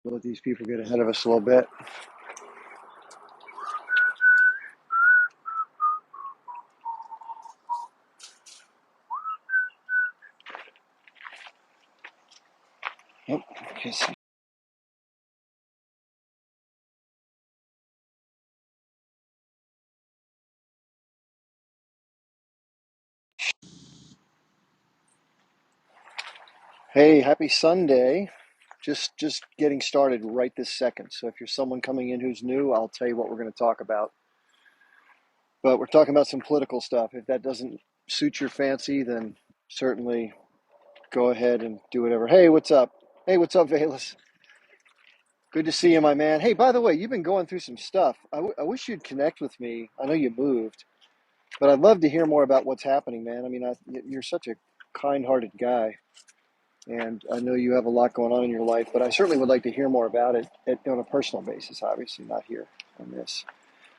Let these people get ahead of us a little bit. Yep. Okay. Hey, happy Sunday. Just getting started right this second. So if you're someone coming in who's new, I'll tell you what we're going to talk about. But we're talking about some political stuff. If that doesn't suit your fancy, then certainly go ahead and do whatever. Hey, what's up? Hey, what's up, Valus? Good to see you, my man. Hey, by the way, you've been going through some stuff. I wish you'd connect with me. I know you moved, but I'd love to hear more about what's happening, man. I mean, you're such a kind-hearted guy. And I know you have a lot going on in your life, but I certainly would like to hear more about it on a personal basis, obviously, not here on this.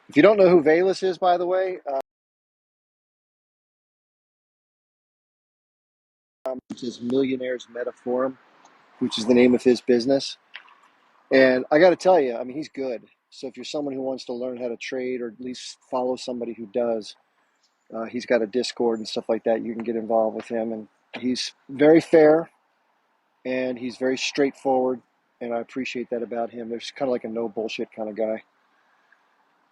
If you don't know who Valus is, by the way, which is Millionaires Metaforum, which is the name of his business. And I got to tell you, I mean, he's good. So if you're someone who wants to learn how to trade or at least follow somebody who does, he's got a Discord and stuff like that. You can get involved with him. And he's very fair and he's very straightforward. And I appreciate that about him. There's kind of like a no bullshit kind of guy.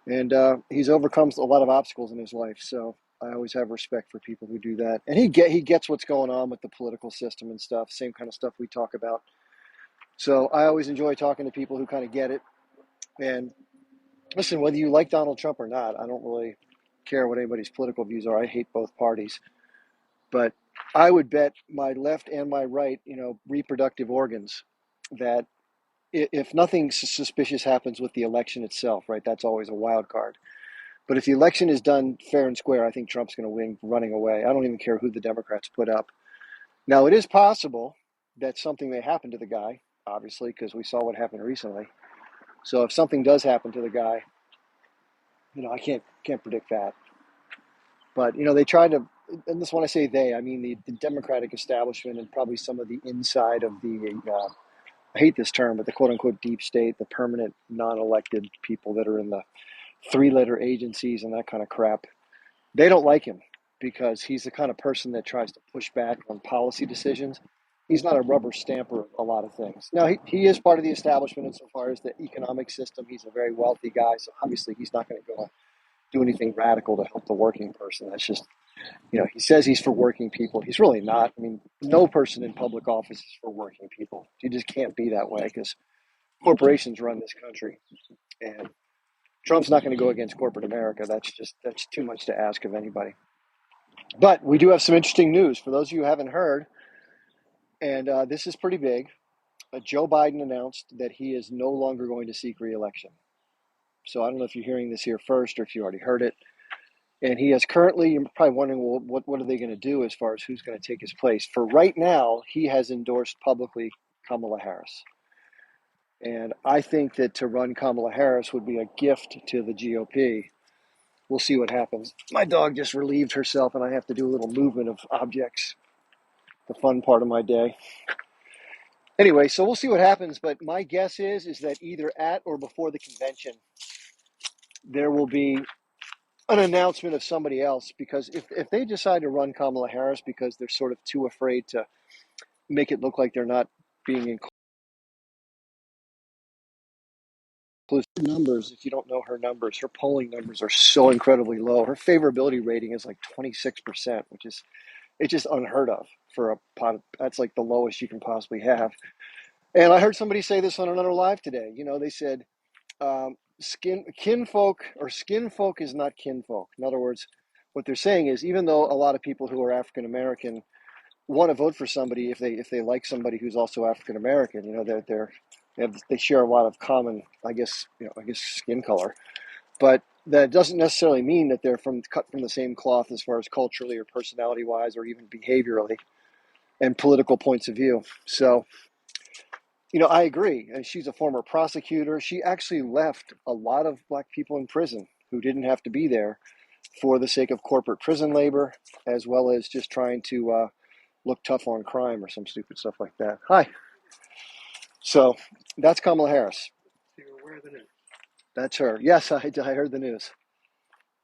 And he's overcome a lot of obstacles in his life. So I always have respect for people who do that. And he gets what's going on with the political system and stuff, same kind of stuff we talk about. So I always enjoy talking to people who kind of get it. And listen, whether you like Donald Trump or not, I don't really care what anybody's political views are. I hate both parties. But I would bet my left and my right, reproductive organs, that if nothing suspicious happens with the election itself, right, that's always a wild card. But if the election is done fair and square, I think Trump's going to win running away. I don't even care who the Democrats put up. Now, it is possible that something may happen to the guy, obviously, because we saw what happened recently. So if something does happen to the guy, I can't predict that. But they tried to, and this when I say they, I mean the Democratic establishment and probably some of the inside of the, I hate this term, but the quote unquote deep state, the permanent non-elected people that are in the three-letter agencies and that kind of crap. They don't like him because he's the kind of person that tries to push back on policy decisions. He's not a rubber stamper of a lot of things. Now, he is part of the establishment insofar as the economic system. He's a very wealthy guy, so obviously he's not going to go do anything radical to help the working person. That's just, he says he's for working people. He's really not. I mean, no person in public office is for working people. You just can't be that way because corporations run this country. And Trump's not going to go against corporate America. That's too much to ask of anybody. But we do have some interesting news for those of you who haven't heard, and this is pretty big. Joe Biden announced that he is no longer going to seek re-election. So I don't know if you're hearing this here first or if you already heard it. And he has currently, you're probably wondering, well, what are they going to do as far as who's going to take his place? For right now, he has endorsed publicly Kamala Harris. And I think that to run Kamala Harris would be a gift to the GOP. We'll see what happens. My dog just relieved herself, and I have to do a little movement of objects, the fun part of my day. Anyway, so we'll see what happens, but my guess is that either at or before the convention, there will be an announcement of somebody else, because if they decide to run Kamala Harris because they're sort of too afraid to make it look like they're not being inclusive. Numbers, if you don't know her numbers, her polling numbers are so incredibly low. Her favorability rating is like 26%, which is it's just unheard of for a pot. That's like the lowest you can possibly have. And I heard somebody say this on another live today. They said skin folk is not kinfolk. In other words, what they're saying is, even though a lot of people who are African American want to vote for somebody if they like somebody who's also African American, they share a lot of common, I guess skin color, but that doesn't necessarily mean that they're cut from the same cloth as far as culturally or personality wise or even behaviorally and political points of view. So I agree. And she's a former prosecutor. She actually left a lot of black people in prison who didn't have to be there for the sake of corporate prison labor, as well as just trying to look tough on crime or some stupid stuff like that. Hi. So that's Kamala Harris. That's her. Yes, I heard the news.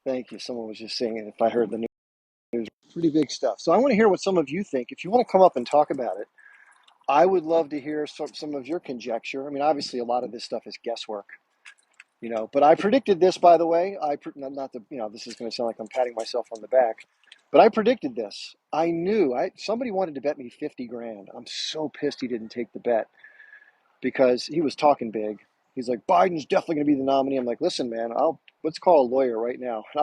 Thank you. Someone was just saying if I heard the news. Pretty big stuff. So I want to hear what some of you think. If you want to come up and talk about it, I would love to hear some of your conjecture. I mean, obviously, a lot of this stuff is guesswork, but I predicted this, by the way. Not the, this is going to sound like I'm patting myself on the back, but I predicted this. I knew somebody wanted to bet me 50 grand. I'm so pissed he didn't take the bet because he was talking big. He's like, Biden's definitely going to be the nominee. I'm like, listen, man, let's call a lawyer right now. And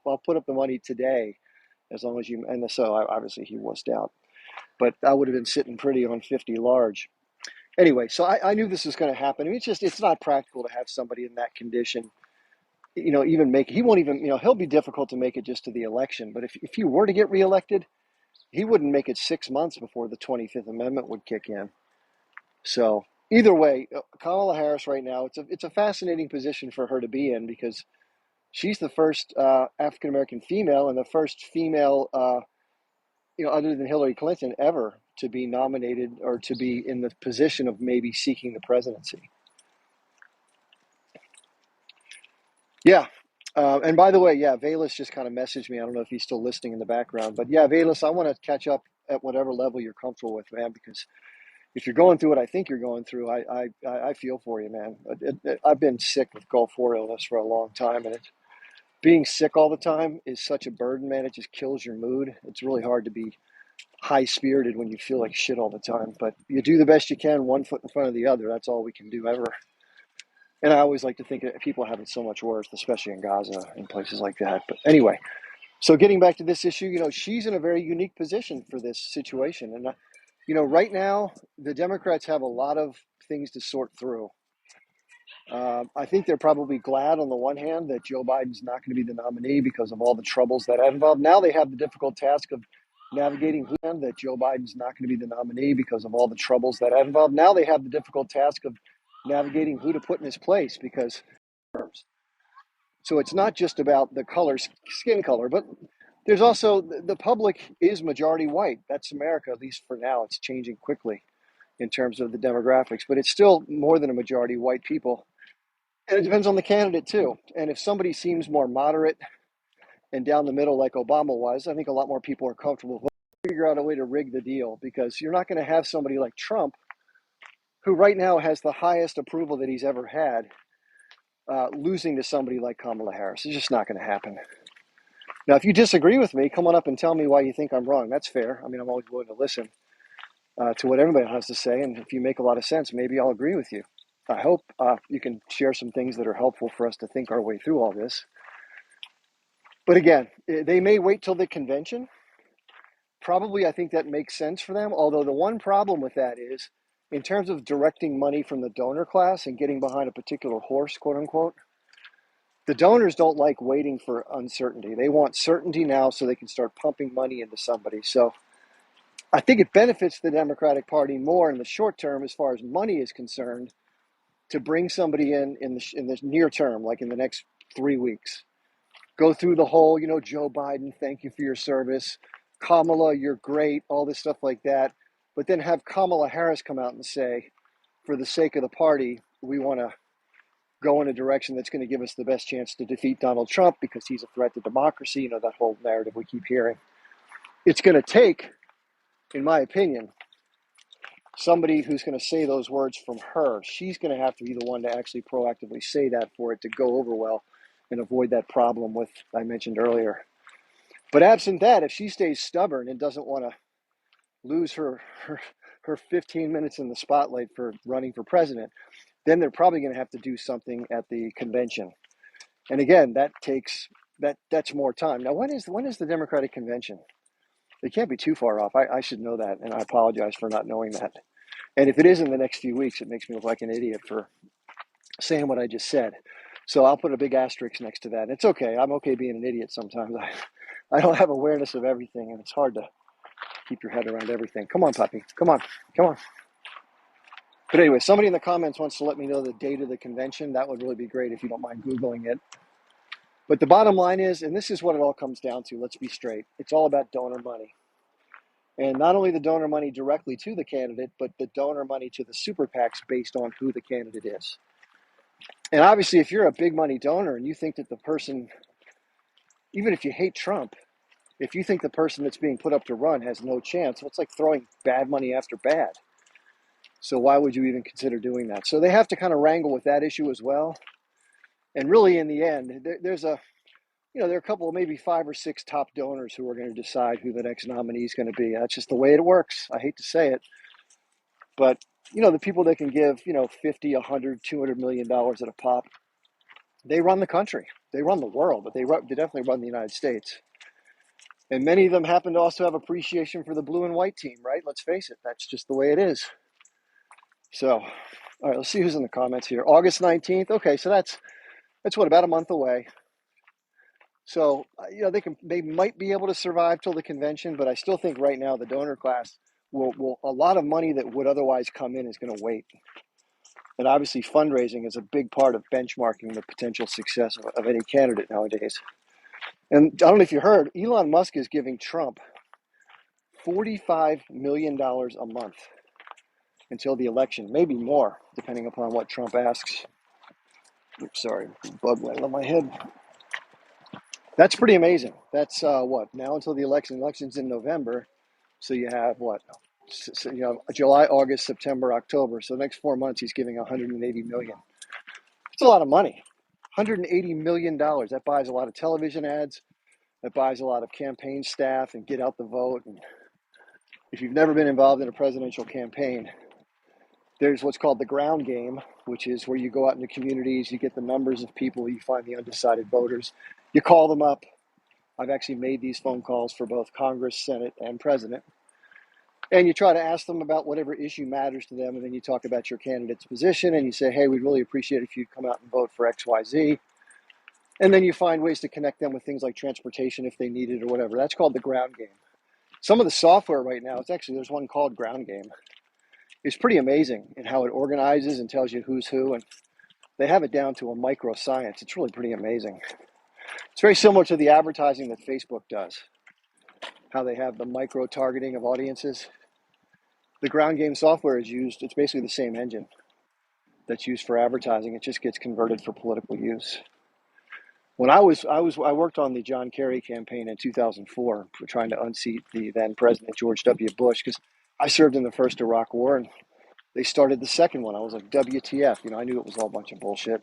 I'll put up the money today, as long as you. And so obviously he wussed out, but I would have been sitting pretty on 50 large. Anyway, so I knew this was going to happen. I mean, it's not practical to have somebody in that condition. Even he won't even. He'll be difficult to make it just to the election. But if he were to get reelected, he wouldn't make it 6 months before the 25th Amendment would kick in. So either way, Kamala Harris right now, it's a fascinating position for her to be in because she's the first African American female and the first female, other than Hillary Clinton, ever to be nominated or to be in the position of maybe seeking the presidency. Yeah. And by the way, yeah, Valus just kind of messaged me. I don't know if he's still listening in the background, but yeah, Valus, I want to catch up at whatever level you're comfortable with, man, because if you're going through what I think you're going through, I feel for you, man. I've been sick with Gulf War illness for a long time, and being sick all the time is such a burden, man. It just kills your mood. It's really hard to be high-spirited when you feel like shit all the time, but you do the best you can, one foot in front of the other. That's all we can do ever. And I always like to think that people have it so much worse, especially in Gaza and places like that. But anyway, so getting back to this issue, she's in a very unique position for this situation. And, right now, the Democrats have a lot of things to sort through. I think they're probably glad on the one hand that Joe Biden's not going to be the nominee because of all the troubles that have involved. Now they have the difficult task of navigating that Joe Biden's not going to be the nominee because of all the troubles that have involved. Now they have the difficult task of navigating who to put in his place because. So it's not just about the skin color, but there's also the public is majority white. That's America, at least for now. It's changing quickly in terms of the demographics, but it's still more than a majority white people. And it depends on the candidate too. And if somebody seems more moderate and down the middle like Obama was, I think a lot more people are comfortable with figure out a way to rig the deal because you're not going to have somebody like Trump, who right now has the highest approval that he's ever had, losing to somebody like Kamala Harris. It's just not going to happen. Now, if you disagree with me, come on up and tell me why you think I'm wrong. That's fair. I mean, I'm always willing to listen to what everybody has to say. And if you make a lot of sense, maybe I'll agree with you. I hope you can share some things that are helpful for us to think our way through all this. But again, they may wait till the convention. Probably, I think that makes sense for them. Although the one problem with that is, in terms of directing money from the donor class and getting behind a particular horse, quote unquote, the donors don't like waiting for uncertainty. They want certainty now so they can start pumping money into somebody. So I think it benefits the Democratic Party more in the short term as far as money is concerned to bring somebody in the near term, like in the next 3 weeks. Go through the whole, Joe Biden, thank you for your service. Kamala, you're great, all this stuff like that. But then have Kamala Harris come out and say, for the sake of the party, we want to go in a direction that's going to give us the best chance to defeat Donald Trump because he's a threat to democracy, that whole narrative we keep hearing. It's going to take, in my opinion, somebody who's going to say those words from her. She's going to have to be the one to actually proactively say that for it to go over well and avoid that problem with I mentioned earlier. But absent that, if she stays stubborn and doesn't want to lose her 15 minutes in the spotlight for running for president, then they're probably going to have to do something at the convention. And again, that's more time. Now, when is the Democratic convention? It can't be too far off. I should know that, and I apologize for not knowing that. And if it is in the next few weeks, it makes me look like an idiot for saying what I just said. So I'll put a big asterisk next to that. It's okay. I'm okay being an idiot sometimes. I don't have awareness of everything, and it's hard to keep your head around everything. Come on, puppy. Come on. But anyway, somebody in the comments wants to let me know the date of the convention. That would really be great if you don't mind Googling it. But the bottom line is, and this is what it all comes down to, let's be straight, it's all about donor money. And not only the donor money directly to the candidate, but the donor money to the super PACs based on who the candidate is. And obviously, if you're a big money donor and you think that the person, even if you hate Trump, if you think the person that's being put up to run has no chance, well, it's like throwing bad money after bad. So why would you even consider doing that? So they have to kind of wrangle with that issue as well. And really, in the end, there's a, there are a couple of maybe 5 or 6 top donors who are going to decide who the next nominee is going to be. That's just the way it works. I hate to say it, but the people that can give 50, 100, $200 million at a pop, they run the country, they run the world, but they definitely run the United States. And many of them happen to also have appreciation for the blue and white team, right? Let's face it, that's just the way it is. So, all right, let's see who's in the comments here. August 19th. Okay, so that's what, about a month away. So, they might be able to survive till the convention, but I still think right now the donor class will a lot of money that would otherwise come in is going to wait. And obviously fundraising is a big part of benchmarking the potential success of any candidate nowadays. And I don't know if you heard, Elon Musk is giving Trump $45 million a month until the election, maybe more, depending upon what Trump asks. Oops, sorry, bug landed on my head. That's pretty amazing. That's what, now until the election. Election's in November, so you have what? So July, August, September, October. So the next 4 months, he's giving $180 million. It's a lot of money. $180 million. That buys a lot of television ads. That buys a lot of campaign staff and get out the vote. And if you've never been involved in a presidential campaign, there's what's called the ground game, which is where you go out into communities, you get the numbers of people, you find the undecided voters, you call them up. I've actually made these phone calls for both Congress, Senate, and President. And you try to ask them about whatever issue matters to them, and then you talk about your candidate's position, and you say, hey, we'd really appreciate it if you'd come out and vote for XYZ. And then you find ways to connect them with things like transportation if they need it or whatever. That's called the ground game. Some of the software right now, there's one called Ground Game. It's pretty amazing in how it organizes and tells you who's who, and they have it down to a micro science. It's really pretty amazing. It's very similar to the advertising that Facebook does, how they have the micro targeting of audiences. The ground game software is used, it's basically the same engine that's used for advertising. It just gets converted for political use. When I worked on the John Kerry campaign in 2004 for trying to unseat the then President George W. Bush, because I served in the first Iraq War and they started the second one. I was like, WTF, I knew it was all a bunch of bullshit.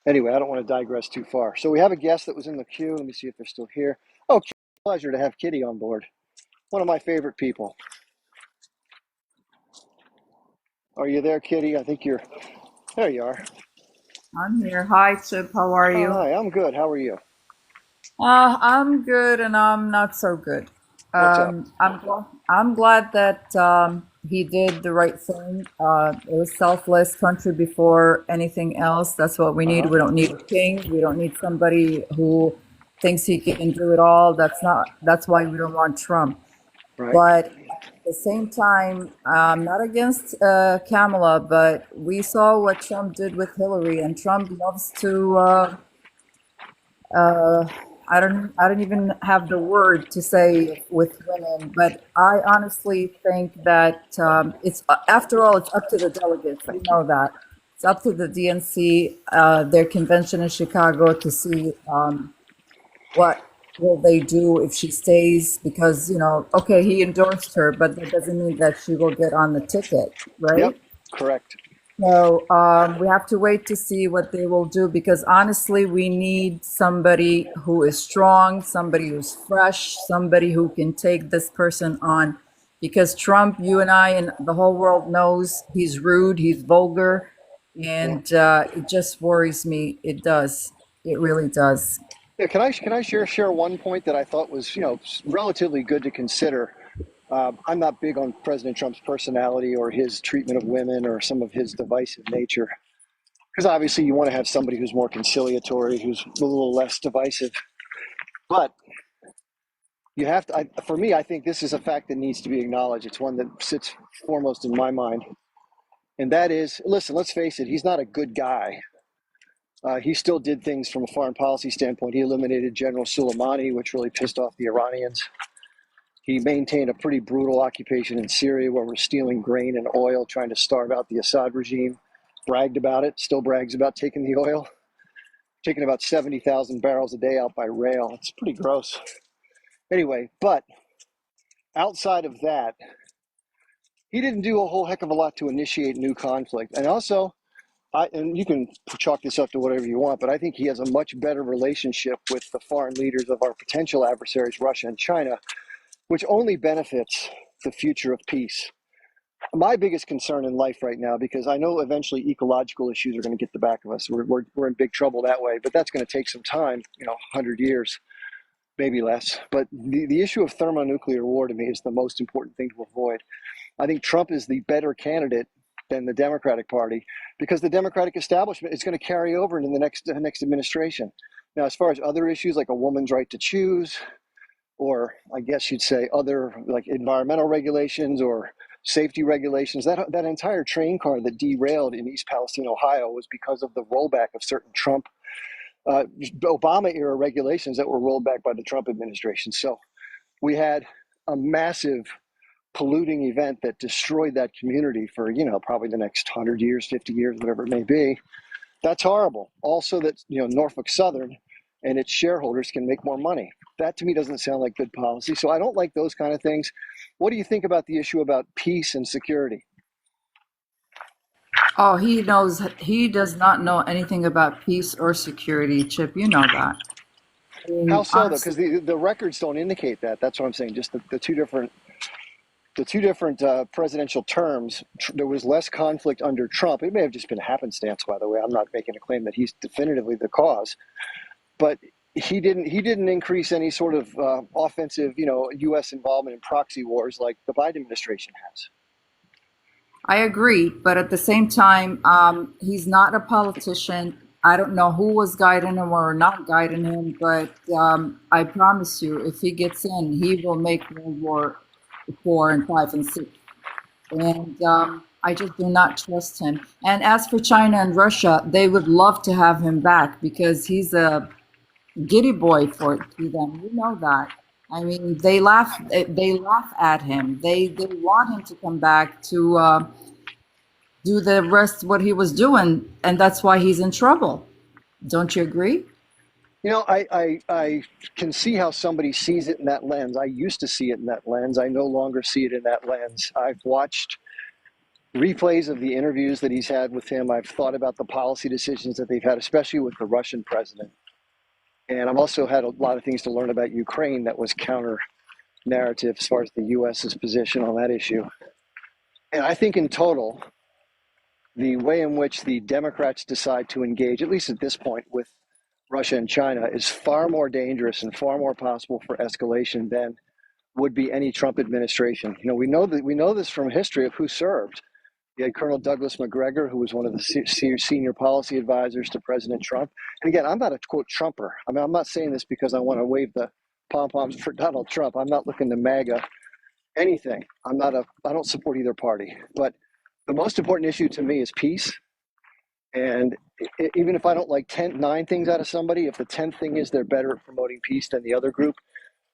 Anyway, I don't want to digress too far. So we have a guest that was in the queue. Let me see if they're still here. Oh, pleasure to have Kitty on board. One of my favorite people. Are you there, Kitty? I think there you are. I'm here. Hi, Chip. How are Oh, you? hi, I'm good. How are you? I'm good and I'm not so good. What's up? I'm glad that he did the right thing. It was selfless country before anything else. That's what we need. Uh-huh. We don't need a king. We don't need somebody who thinks he can do it all. That's why we don't want Trump. Right. But at the same time, I'm not against Kamala, but we saw what Trump did with Hillary, and Trump loves to uh, I don't even have the word to say with women, but I honestly think that it's after all, it's up to the delegates. We know that it's up to the DNC, their convention in Chicago, to see what will they do if she stays. Because okay, he endorsed her, but that doesn't mean that she will get on the ticket, Yep. right? Correct. So we have to wait to see what they will do, because honestly, we need somebody who is strong, somebody who's fresh, somebody who can take this person on. Because Trump, you and I and the whole world knows he's rude, he's vulgar, Yeah. and it just worries me. It does. It really does. Yeah. Can I share one point that I thought was relatively good to consider? I'm not big on President Trump's personality or his treatment of women or some of his divisive nature, because obviously you want to have somebody who's more conciliatory, who's a little less divisive. But you have to, for me, I think this is a fact that needs to be acknowledged. It's one that sits foremost in my mind. And that is, listen, let's face it, he's not a good guy. He still did things from a foreign policy standpoint. He eliminated General Soleimani, which really pissed off the Iranians. He maintained a pretty brutal occupation in Syria where we're stealing grain and oil, trying to starve out the Assad regime. Bragged about it, still brags about taking the oil, taking about 70,000 barrels a day out by rail. It's pretty gross. Anyway, but outside of that, he didn't do a whole heck of a lot to initiate new conflict. And also, and you can chalk this up to whatever you want, but I think he has a much better relationship with the foreign leaders of our potential adversaries, Russia and China, which only benefits the future of peace. My biggest concern in life right now, because I know eventually ecological issues are going to get the back of us. We're in big trouble that way, but that's going to take some time, 100 years, maybe less. But the issue of thermonuclear war to me is the most important thing to avoid. I think Trump is the better candidate than the Democratic Party because the Democratic establishment is going to carry over into the next administration. Now, as far as other issues like a woman's right to choose, or I guess you'd say other like environmental regulations or safety regulations, that entire train car that derailed in East Palestine, Ohio, was because of the rollback of certain Trump, Obama era regulations that were rolled back by the Trump administration. So we had a massive polluting event that destroyed that community for, probably the next 100 years, 50 years, whatever it may be. That's horrible. Also that, Norfolk Southern and its shareholders can make more money. That to me doesn't sound like good policy. So I don't like those kind of things. What do you think about the issue about peace and security? Oh, he does not know anything about peace or security, Chip. You know that. I How mean, so though? honestly, Because the records don't indicate that. That's what I'm saying. Just the two different presidential terms, there was less conflict under Trump. It may have just been happenstance, by the way. I'm not making a claim that he's definitively the cause, but he didn't increase any sort of offensive, U.S. involvement in proxy wars like the Biden administration has. I agree, but at the same time, he's not a politician. I don't know who was guiding him or not guiding him, but I promise you, if he gets in, he will make World War Four and Five and Six. And I just do not trust him. And as for China and Russia, they would love to have him back because he's a giddy boy to them. You know that. I mean, they laugh at him. They want him to come back to do the rest what he was doing, and that's why he's in trouble. Don't you agree? I can see how somebody sees it in that lens. I used to see it in that lens. I no longer see it in that lens. I've watched replays of the interviews that he's had with him. I've thought about the policy decisions that they've had, especially with the Russian president. And I've also had a lot of things to learn about Ukraine that was counter narrative as far as the US's position on that issue. And I think in total, the way in which the Democrats decide to engage, at least at this point, with Russia and China is far more dangerous and far more possible for escalation than would be any Trump administration. We know this from history of who served. You had Colonel Douglas McGregor, who was one of the senior policy advisors to President Trump. And again, I'm not a quote Trumper. I mean, I'm not saying this because I want to wave the pom poms for Donald Trump. I'm not looking to MAGA anything. I don't support either party. But the most important issue to me is peace. And even if I don't like 9 things out of somebody, if the 10th thing is they're better at promoting peace than the other group,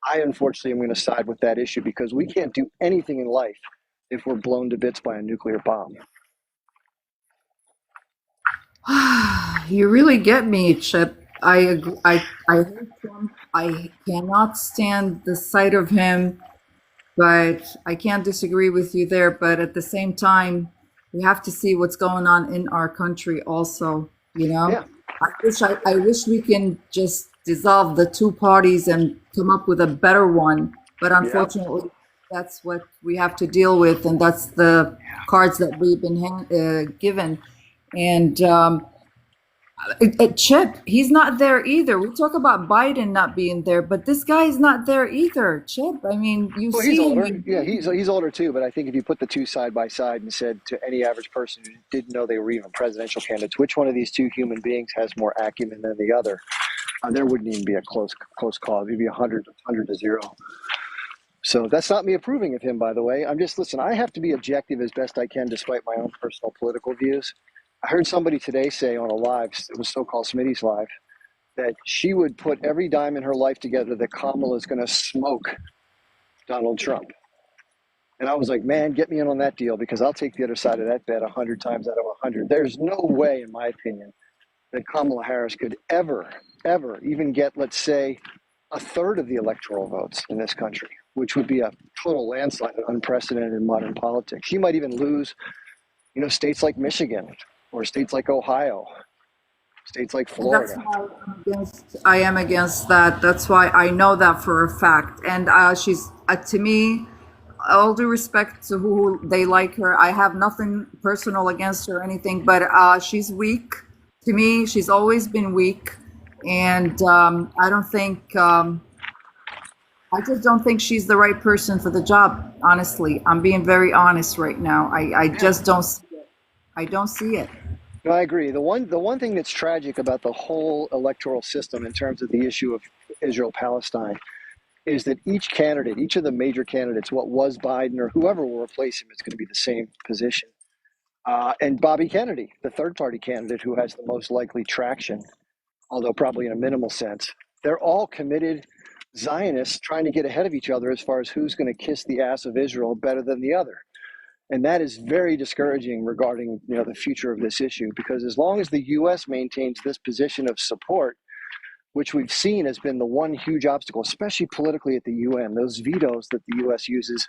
I unfortunately am going to side with that issue because we can't do anything in life if we're blown to bits by a nuclear bomb. You really get me, Chip. I agree. I hate Trump. I cannot stand the sight of him, but I can't disagree with you there. But at the same time, we have to see what's going on in our country also, you know? Yeah, I wish we can just dissolve the two parties and come up with a better one. But yeah. unfortunately, that's what we have to deal with, and that's the cards that we've been given. And Chip, he's not there either. We talk about Biden not being there, but this guy is not there either. Chip, I mean, you Well, he's see him. older. Yeah, he's older too. But I think if you put the two side by side and said to any average person who didn't know they were even presidential candidates, which one of these two human beings has more acumen than the other, there wouldn't even be a close call. It'd be 100 to 0. So that's not me approving of him, by the way. Listen, I have to be objective as best I can despite my own personal political views. I heard somebody today say on a live, it was so-called Smitty's Live, that she would put every dime in her life together that Kamala is going to smoke Donald Trump. And I was like, man, get me in on that deal because I'll take the other side of that bet 100 times out of 100. There's no way, in my opinion, that Kamala Harris could ever even get, let's say, a third of the electoral votes in this country, which would be a total landslide and unprecedented in modern politics. She might even lose, states like Michigan or states like Ohio, states like And that's Florida. why I am against that. That's why I know that for a fact. And she's, to me, all due respect to who they like her, I have nothing personal against her or anything, but she's weak. To me, she's always been weak. And I don't think, I just don't think she's the right person for the job, honestly. I'm being very honest right now. I just don't see it. I don't see it. No, I agree. The one thing that's tragic about the whole electoral system in terms of the issue of Israel-Palestine is that each of the major candidates, what was Biden or whoever will replace him, it's going to be the same position. And Bobby Kennedy, the third party candidate who has the most likely traction, although probably in a minimal sense, they're all committed Zionists trying to get ahead of each other as far as who's going to kiss the ass of Israel better than the other. And that is very discouraging regarding the future of this issue, because as long as the U.S. maintains this position of support, which we've seen has been the one huge obstacle, especially politically at the UN, those vetoes that the U.S. uses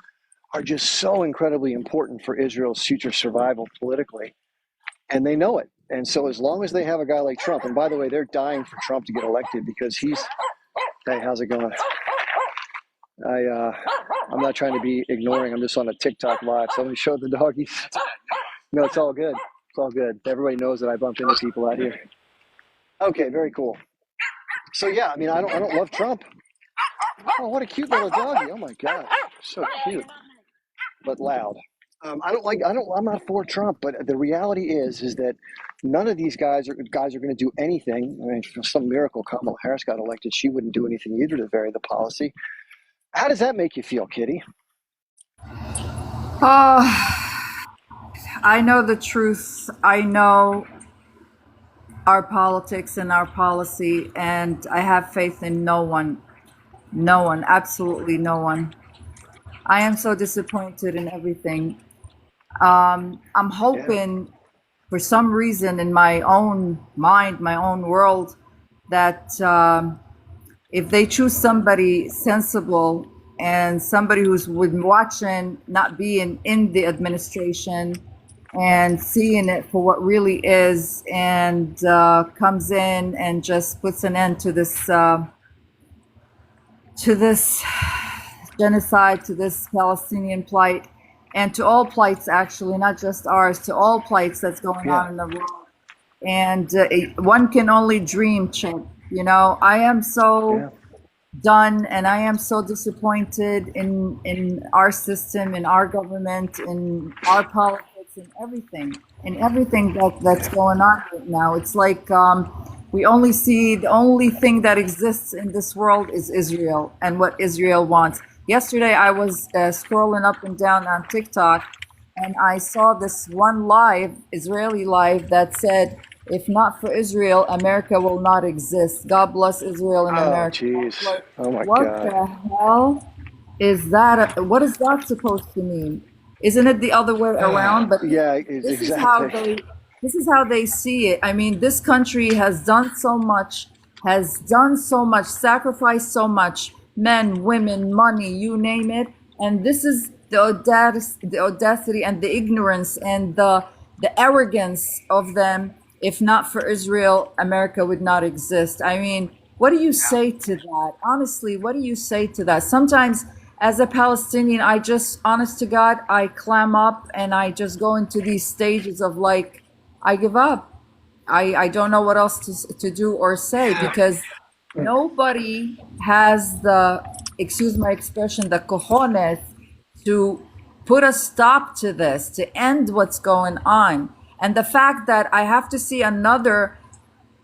are just so incredibly important for Israel's future survival politically. And they know it. And so as long as they have a guy like Trump, and by the way, they're dying for Trump to get elected because hey, how's it going? I'm not trying to be ignoring. I'm just on a TikTok live. Somebody showed the doggies. No, it's all good. It's all good. Everybody knows that I bump into people out here. Okay, very cool. So yeah, I mean, I don't love Trump. Oh, what a cute little doggy! Oh my God, so cute, but loud. I'm not for Trump, but the reality is that none of these guys are going to do anything. I mean, for some miracle, Kamala Harris got elected. She wouldn't do anything either to vary the policy. How does that make you feel, Kitty? I know the truth. I know our politics and our policy, and I have faith in no one. No one, absolutely no one. I am so disappointed in everything. I'm Yeah, hoping for some reason in my own mind, my own world, that if they choose somebody sensible and somebody who's been watching, not being in the administration and seeing it for what really is, and comes in and just puts an end to this genocide, to this Palestinian plight, and to all plights, actually, not just ours, to all plights that's going yeah, on in the world. And one can only dream, Chip. I am so yeah, done, and I am so disappointed in our system, in our government, in our politics, in everything that's yeah. going on right now. It's like we only see the only thing that exists in this world is Israel and what Israel wants. Yesterday, I was scrolling up and down on TikTok, and I saw this one Israeli live, that said, if not for Israel, America will not exist. God bless Israel and Oh, America. I was jeez. like, Oh my what God. the hell is that? What is that supposed to mean? Isn't it the other way around? But Yeah, this is how exactly. they see it. I mean, this country has done so much, sacrificed so much, men, women, money, you name it. And this is the audacity and the ignorance and the arrogance of them. If not for Israel, America would not exist. I mean, what do you say to that? Honestly, what do you say to that? Sometimes, as a Palestinian, I just, honest to God, I clam up and I just go into these stages of like, I give up. I don't know what else to do or say, because nobody has the, excuse my expression, the cojones to put a stop to this, to end what's going on. And the fact that I have to see another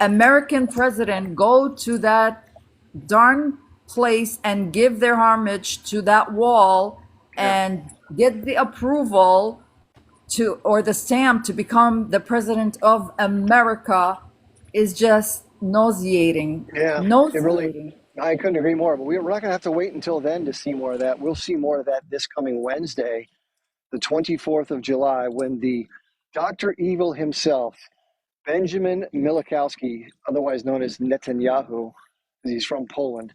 American president go to that darn place and give their homage to that wall Yeah, and get the approval to, or the stamp to become the president of America, is just nauseating. yeah. It really, Nauseating. I couldn't agree more, but we're not going to have to wait until then to see more of that. We'll see more of that this coming Wednesday, the 24th of July, when the Dr. Evil himself, Benjamin Milikowski, otherwise known as Netanyahu, he's from Poland,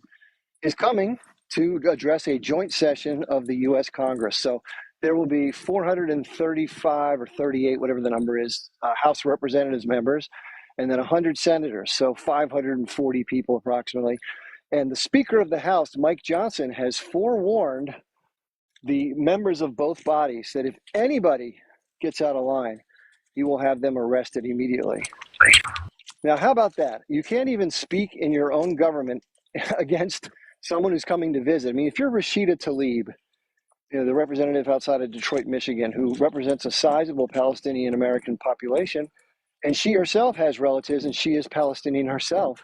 is coming to address a joint session of the U.S. Congress. So there will be 435 or 38, whatever the number is, House of Representatives members, and then 100 senators, so 540 people approximately. And the Speaker of the House, Mike Johnson, has forewarned the members of both bodies that if anybody gets out of line, he will have them arrested immediately. Now, how about that? You can't even speak in your own government against someone who's coming to visit. I mean, if you're Rashida Tlaib, the representative outside of Detroit, Michigan, who represents a sizable Palestinian American population, and she herself has relatives and she is Palestinian herself.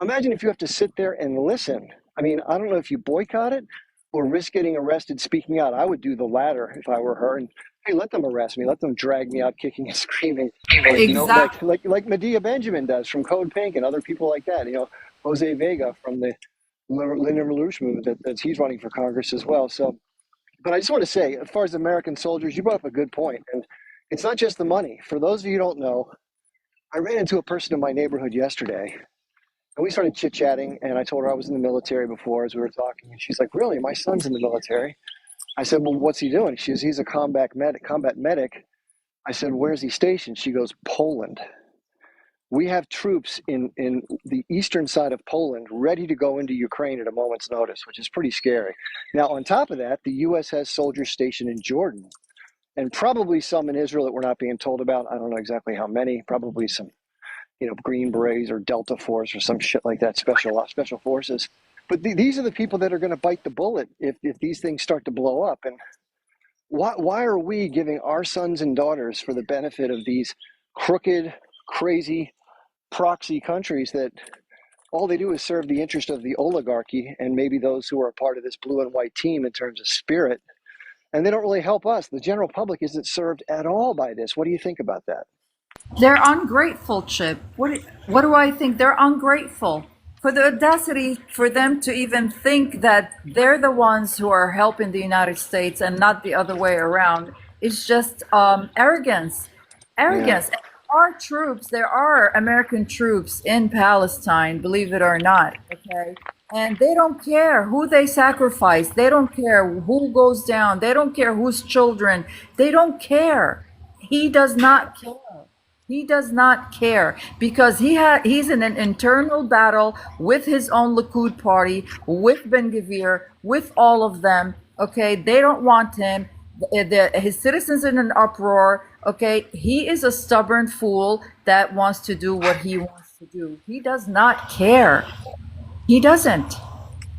Imagine if you have to sit there and listen. I mean, I don't know if you boycott it or risk getting arrested speaking out. I would do the latter if I were her. And hey, let them arrest me. Let them drag me out kicking and screaming, Exactly. like Medea Benjamin does from Code Pink and other people like that. Jose Vega from the Linda Lelouch movement that he's running for Congress as well. So, but I just want to say, as far as American soldiers, you brought up a good point, and it's not just the money. For those of you who don't know, I ran into a person in my neighborhood yesterday, and we started chit chatting. And I told her I was in the military before as we were talking, and she's like, "Really? My son's in the military." I said, "Well, what's he doing?" She goes, "He's a combat medic." I said, "Where's he stationed?" She goes, "Poland." We have troops in the eastern side of Poland ready to go into Ukraine at a moment's notice, which is pretty scary. Now, on top of that, the U.S. has soldiers stationed in Jordan and probably some in Israel that we're not being told about. I don't know exactly how many, probably some, Green Berets or Delta Force or some shit like that, special forces. But these are the people that are going to bite the bullet if these things start to blow up. And why are we giving our sons and daughters for the benefit of these crooked, crazy proxy countries that all they do is serve the interest of the oligarchy and maybe those who are a part of this blue and white team in terms of spirit, and they don't really help us? The general public isn't served at all by this. What do you think about that? They're ungrateful, Chip. What do I think? They're ungrateful. For the audacity for them to even think that they're the ones who are helping the United States and not the other way around is just arrogance. Yeah. Arrogance. Our troops, there are American troops in Palestine, believe it or not, okay? And they don't care who they sacrifice. They don't care who goes down. They don't care whose children. They don't care. He does not care. He does not care because he's in an internal battle with his own Likud party, with Ben Gvir, with all of them. Okay, they don't want him. His citizens in an uproar. Okay, he is a stubborn fool that wants to do what he wants to do. He does not care. He doesn't.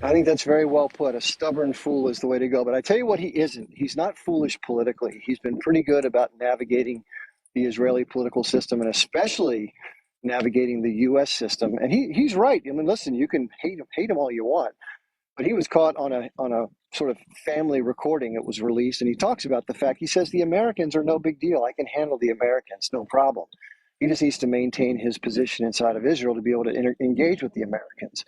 I think that's very well put. A stubborn fool is the way to go. But I tell you what, he isn't. He's not foolish politically. He's been pretty good about navigating the Israeli political system and especially navigating the U.S. system. And he's right. I mean, listen, you can hate him all you want, but he was caught on a sort of family recording that was released, and he talks about the fact, he says the Americans are no big deal. I can handle the Americans, no problem. He just needs to maintain his position inside of Israel to be able to engage with the Americans.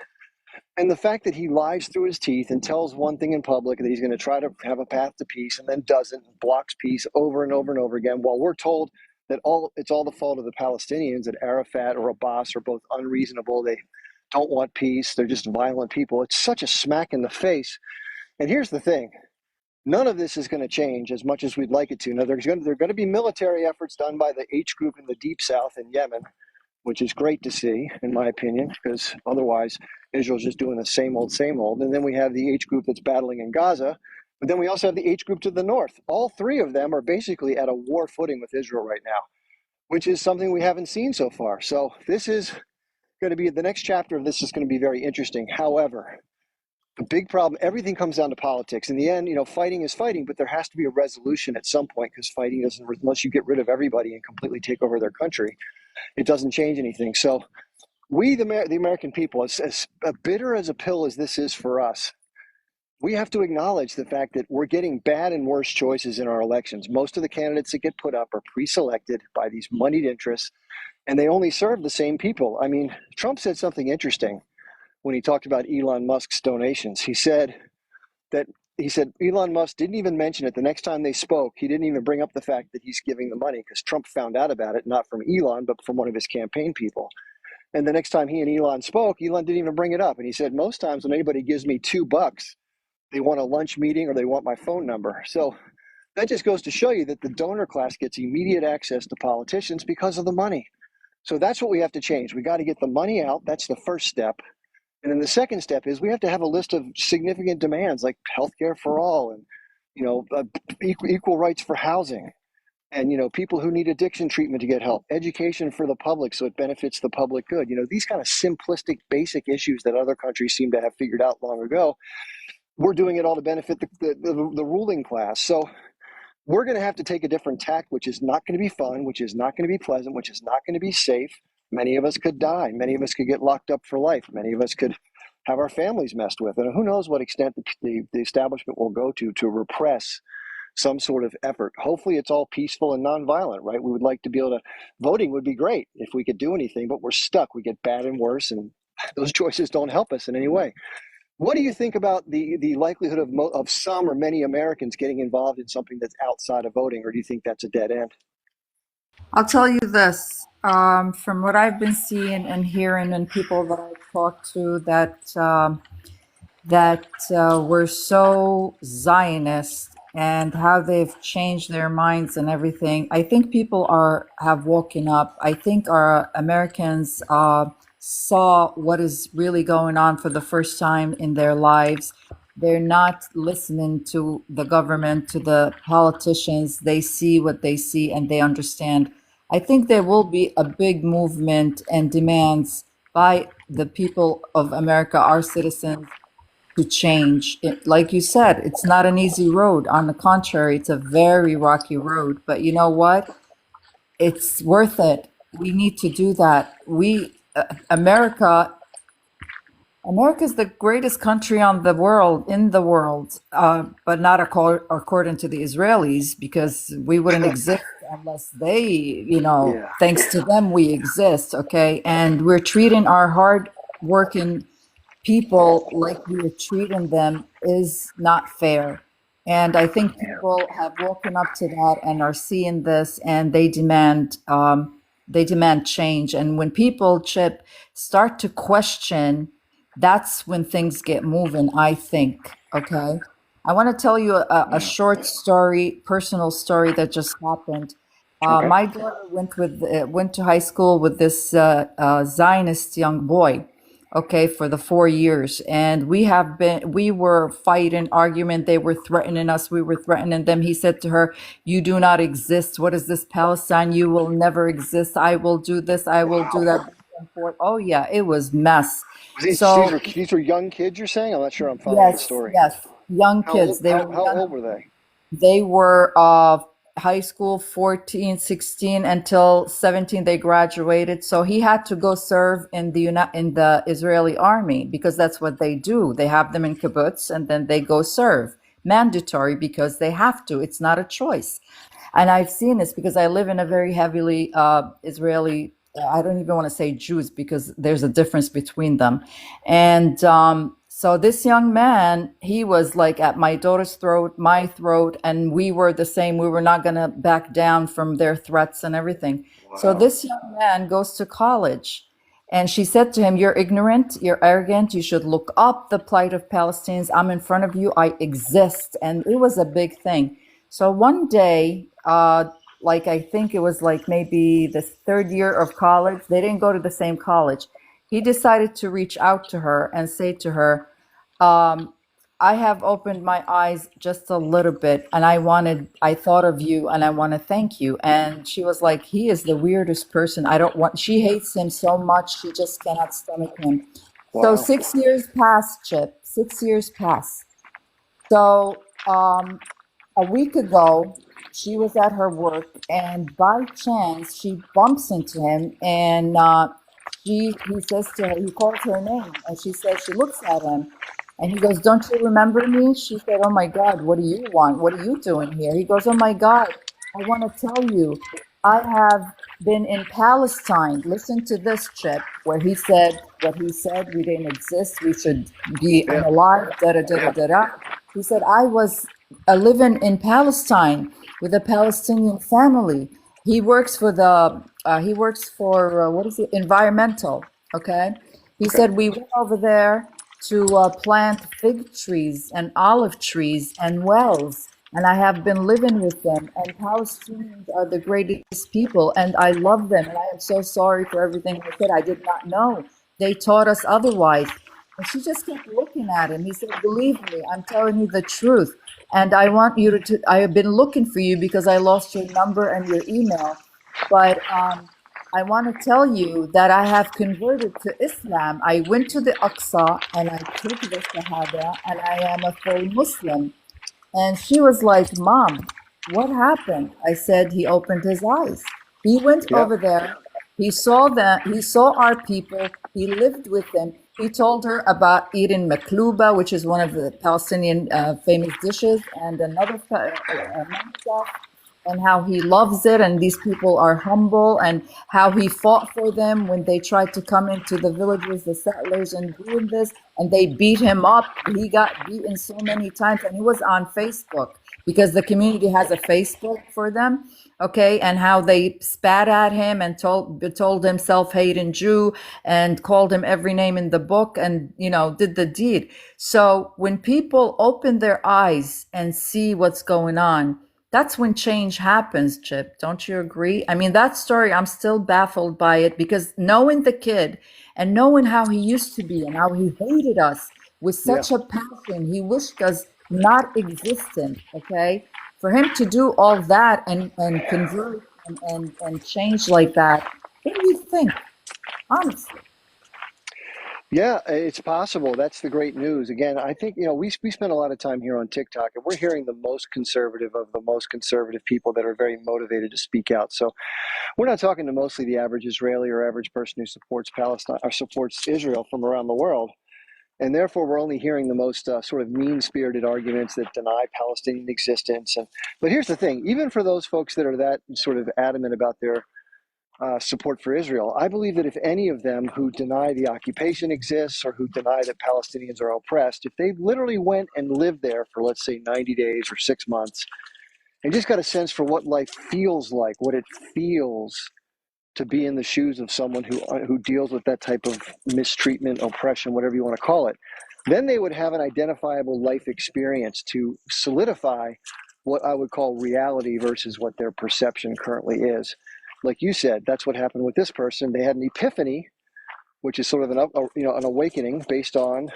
And the fact that he lies through his teeth and tells one thing in public that he's going to try to have a path to peace and then doesn't, blocks peace over and over and over again, while we're told that it's all the fault of the Palestinians, that Arafat or Abbas are both unreasonable. They don't want peace. They're just violent people. It's such a smack in the face. And here's the thing. None of this is going to change as much as we'd like it to. Now, there's going to be military efforts done by the H group in the Deep South in Yemen, which is great to see, in my opinion, because otherwise Israel's just doing the same old, same old. And then we have the H group that's battling in Gaza. But then we also have the H group to the north. All three of them are basically at a war footing with Israel right now, which is something we haven't seen so far. So this is going to be, the next chapter of this is going to be very interesting. However, the big problem, everything comes down to politics. In the end, fighting is fighting, but there has to be a resolution at some point, because fighting doesn't, unless you get rid of everybody and completely take over their country, it doesn't change anything. So we, the American people, as bitter as a pill as this is for us, we have to acknowledge the fact that we're getting bad and worse choices in our elections. Most of the candidates that get put up are pre-selected by these moneyed interests, and they only serve the same people. I mean, Trump said something interesting. when he talked about Elon Musk's donations. That he said Elon Musk didn't even mention it. The next time they spoke, he didn't even bring up the fact that he's giving the money because Trump found out about it, not from Elon, but from one of his campaign people. And the next time he and Elon spoke, Elon didn't even bring it up. And he said, most times when anybody gives me $2, they want a lunch meeting or they want my phone number. So that just goes to show you that the donor class gets immediate access to politicians because of the money. So that's what we have to change. We got to get the money out. That's the first step. And then the second step is we have to have a list of significant demands like healthcare for all and, equal rights for housing and, people who need addiction treatment to get help, education for the public so it benefits the public good. These kind of simplistic, basic issues that other countries seem to have figured out long ago. We're doing it all to benefit the ruling class. So we're going to have to take a different tack, which is not going to be fun, which is not going to be pleasant, which is not going to be safe. Many of us could die. Many of us could get locked up for life. Many of us could have our families messed with. And who knows what extent the establishment will go to repress some sort of effort. Hopefully it's all peaceful and nonviolent, right? We would like to be able to, voting would be great if we could do anything, but we're stuck. We get bad and worse, and those choices don't help us in any way. What do you think about the likelihood of some or many Americans getting involved in something that's outside of voting, or do you think that's a dead end? I'll tell you this, from what I've been seeing and hearing and people that I've talked to that were so Zionist and how they've changed their minds and everything. I think people have woken up. I think our Americans saw what is really going on for the first time in their lives. They're not listening to the government, to the politicians. They see what they see and they understand. I think there will be a big movement and demands by the people of America, our citizens, to change. Like you said, it's not an easy road. On the contrary, it's a very rocky road. But you know what? It's worth it. We need to do that. America is the greatest country in the world, but not according to the Israelis, because we wouldn't exist unless they, Yeah. thanks to them, we exist. Okay. And we're treating our hard working people like we are treating them is not fair. And I think people have woken up to that and are seeing this, and they demand change. And when people, Chip, start to question, that's when things get moving, I think. Okay. I want to tell you a short story, personal story that just happened. Okay. My daughter went to high school with this Zionist young boy, okay, for the 4 years, and we were fighting, argument. They were threatening us, we were threatening them. He said to her, "You do not exist. What is this Palestine? You will never exist. I will do this. I will do that." Wow. Back and forth. Oh yeah, it was mess. These So are young kids, you're saying? I'm not sure I'm following the yes, story. yes, young How old, kids. They how, were how young. old were they? They were high school, 14, 16 until 17 they graduated. So he had to go serve in the Israeli army because that's what they do. They have them in kibbutz and then they go serve. Mandatory because they have to. It's not a choice. And I've seen this because I live in a very heavily Israeli. I don't even want to say Jews because there's a difference between them. And so this young man, he was like at my daughter's throat, my throat, and we were the same. We were not going to back down from their threats and everything. So Wow. this young man goes to college. And she said to him, "You're ignorant, you're arrogant, you should look up the plight of Palestinians. I'm in front of you, I exist." And it was a big thing. So one day, like I think it was like maybe the third year of college, they didn't go to the same college. He decided to reach out to her and say to her, um, I have opened my eyes just a little bit, and I thought of you, and I want to thank you. And she was like, he is the weirdest person. She hates him so much, she just cannot stomach him. So Wow. 6 years passed, Chip. 6 years passed. So a week ago, she was at her work, and by chance, she bumps into him, and he says to her, he calls her name, and she says, she looks at him, and he goes, "Don't you remember me?" She said, "Oh my God, what do you want? What are you doing here?" He goes, "Oh my God, I want to tell you. I have been in Palestine. Listen to this, Chip, where he said what he said. We didn't exist. We should be Yeah, unalive. Da da da da yeah, da da. He said I was living in Palestine with a Palestinian family. He works for the. He works for what is it? Environmental. Okay. He okay, said we went over there to plant fig trees and olive trees and wells, and I have been living with them. And Palestinians are the greatest people, and I love them. And I am so sorry for everything I said. I did not know. They taught us otherwise. And she just kept looking at him. He said, "Believe me, I'm telling you the truth. And I want you I have been looking for you because I lost your number and your email. But I want to tell you that I have converted to Islam. I went to the Aqsa and I took the Shahada, and I am a full Muslim." And she was like, "Mom, what happened?" I said, "He opened his eyes. He went yeah, over there. He saw that. He saw our people. He lived with them. He told her about eating makluba, which is one of the Palestinian famous dishes, and another and how he loves it, and these people are humble, and how he fought for them when they tried to come into the villages, the settlers, and doing this, and they beat him up. He got beaten so many times, and he was on Facebook because the community has a Facebook for them. Okay, and how they spat at him and told him self-hating Jew and called him every name in the book, and did the deed. So when people open their eyes and see what's going on, that's when change happens, Chip. Don't you agree? I mean, that story, I'm still baffled by it, because knowing the kid and knowing how he used to be and how he hated us with yeah. such a passion, he wished us not existent, okay? For him to do all that and convert and change like that, what do you think, honestly? Yeah, it's possible. That's the great news. Again, I think, we spend a lot of time here on TikTok, and we're hearing the most conservative of the most conservative people that are very motivated to speak out. So we're not talking to mostly the average Israeli or average person who supports Palestine or supports Israel from around the world. And therefore, we're only hearing the most sort of mean-spirited arguments that deny Palestinian existence. But here's the thing: even for those folks that are that sort of adamant about their support for Israel, I believe that if any of them who deny the occupation exists or who deny that Palestinians are oppressed, if they literally went and lived there for, let's say, 90 days or 6 months, and just got a sense for what life feels like, what it feels to be in the shoes of someone who deals with that type of mistreatment, oppression, whatever you want to call it, then they would have an identifiable life experience to solidify what I would call reality versus what their perception currently is. Like you said, that's what happened with this person. They had an epiphany, which is sort of an awakening based on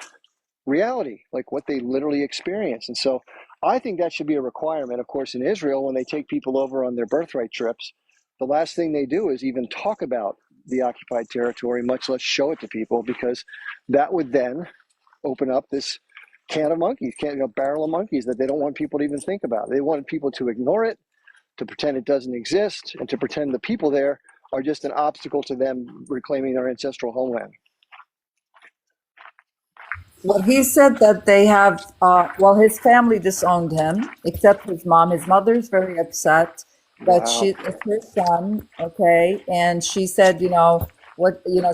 reality, like what they literally experience. And so I think that should be a requirement. Of course, in Israel, when they take people over on their birthright trips, the last thing they do is even talk about the occupied territory, much less show it to people, because that would then open up this can of monkeys, barrel of monkeys that they don't want people to even think about. They want people to ignore it, to pretend it doesn't exist, and to pretend the people there are just an obstacle to them reclaiming their ancestral homeland. Well, he said that they have, well, his family disowned him, except his mom. His mother's very upset, but Wow. it's her son, okay? And she said,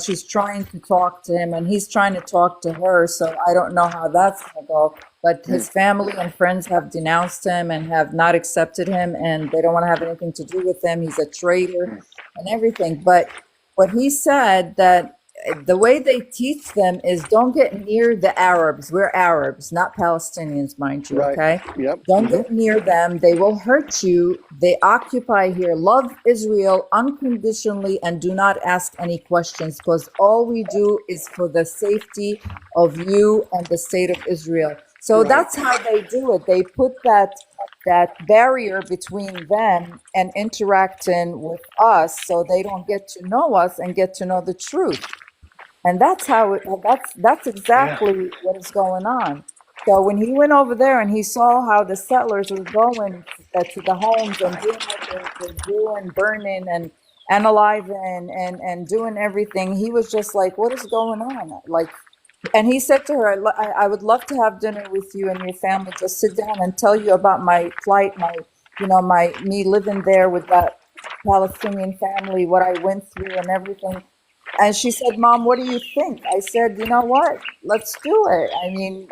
she's trying to talk to him and he's trying to talk to her. So I don't know how that's going to go. But Mm. his family and friends have denounced him and have not accepted him, and they don't want to have anything to do with him. He's a traitor and everything. But what he said, that the way they teach them is don't get near the Arabs. We're Arabs, not Palestinians, mind you, Right. okay? Yep. Don't Mm-hmm. get near them. They will hurt you. They occupy here. Love Israel unconditionally and do not ask any questions, because all we do is for the safety of you and the state of Israel. So Right. that's how they do it. They put that barrier between them and interacting with us, so they don't get to know us and get to know the truth. And that's how that's Yeah. exactly what is going on. So when he went over there and he saw how the settlers were going to the homes and doing what they're doing, burning and analyzing and doing everything, he was just like, "What is going on?" Like, and he said to her, I would love to have dinner with you and your family. Just sit down and tell you about my plight, my, my me living there with that." Palestinian family, what I went through and everything. And she said, "Mom, what do you think?" I said, "You know what? Let's do it." I mean,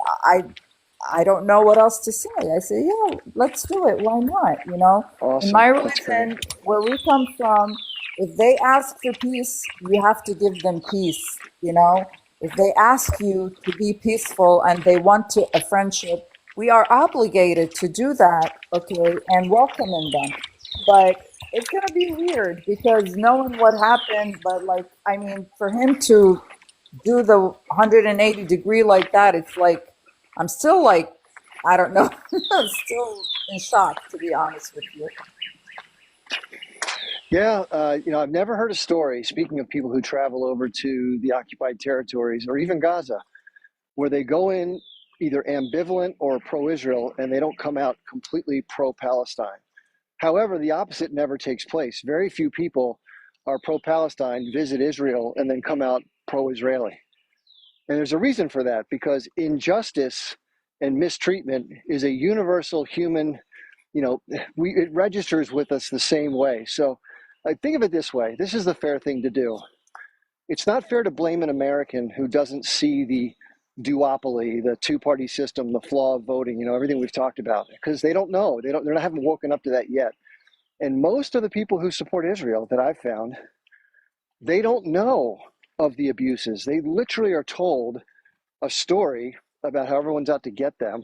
I don't know what else to say. I said, "Yeah, let's do it. Why not?" In Awesome. my That's great. religion, where we come from, if they ask for peace, you have to give them peace. If they ask you to be peaceful and they want a friendship, we are obligated to do that, okay, and welcoming them. But it's gonna be weird because knowing what happened, but like, I mean, for him to do the 180-degree like that, it's like I'm still like, I don't know, still in shock, to be honest with you. Yeah, I've never heard a story, speaking of people who travel over to the occupied territories or even Gaza, where they go in either ambivalent or pro Israel and they don't come out completely pro Palestine. However, the opposite never takes place. Very few people are pro Palestine, visit Israel, and then come out pro Israeli. And there's a reason for that because injustice and mistreatment is a universal human, it registers with us the same way. So I think of it this way. This is the fair thing to do. It's not fair to blame an American who doesn't see the duopoly, the two-party system, the flaw of voting, everything we've talked about, because they don't know. They haven't woken up to that yet. And most of the people who support Israel that I've found, they don't know of the abuses. They literally are told a story about how everyone's out to get them.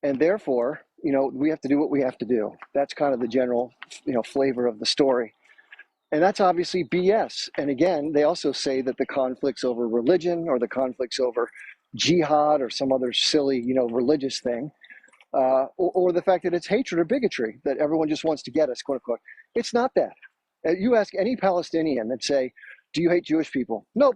And therefore, we have to do what we have to do. That's kind of the general, flavor of the story. And that's obviously BS. And again, they also say that the conflict's over religion or the conflict's over jihad or some other silly, religious thing, or the fact that it's hatred or bigotry, that everyone just wants to get us, quote unquote. It's not that. You ask any Palestinian and say, do you hate Jewish people? Nope.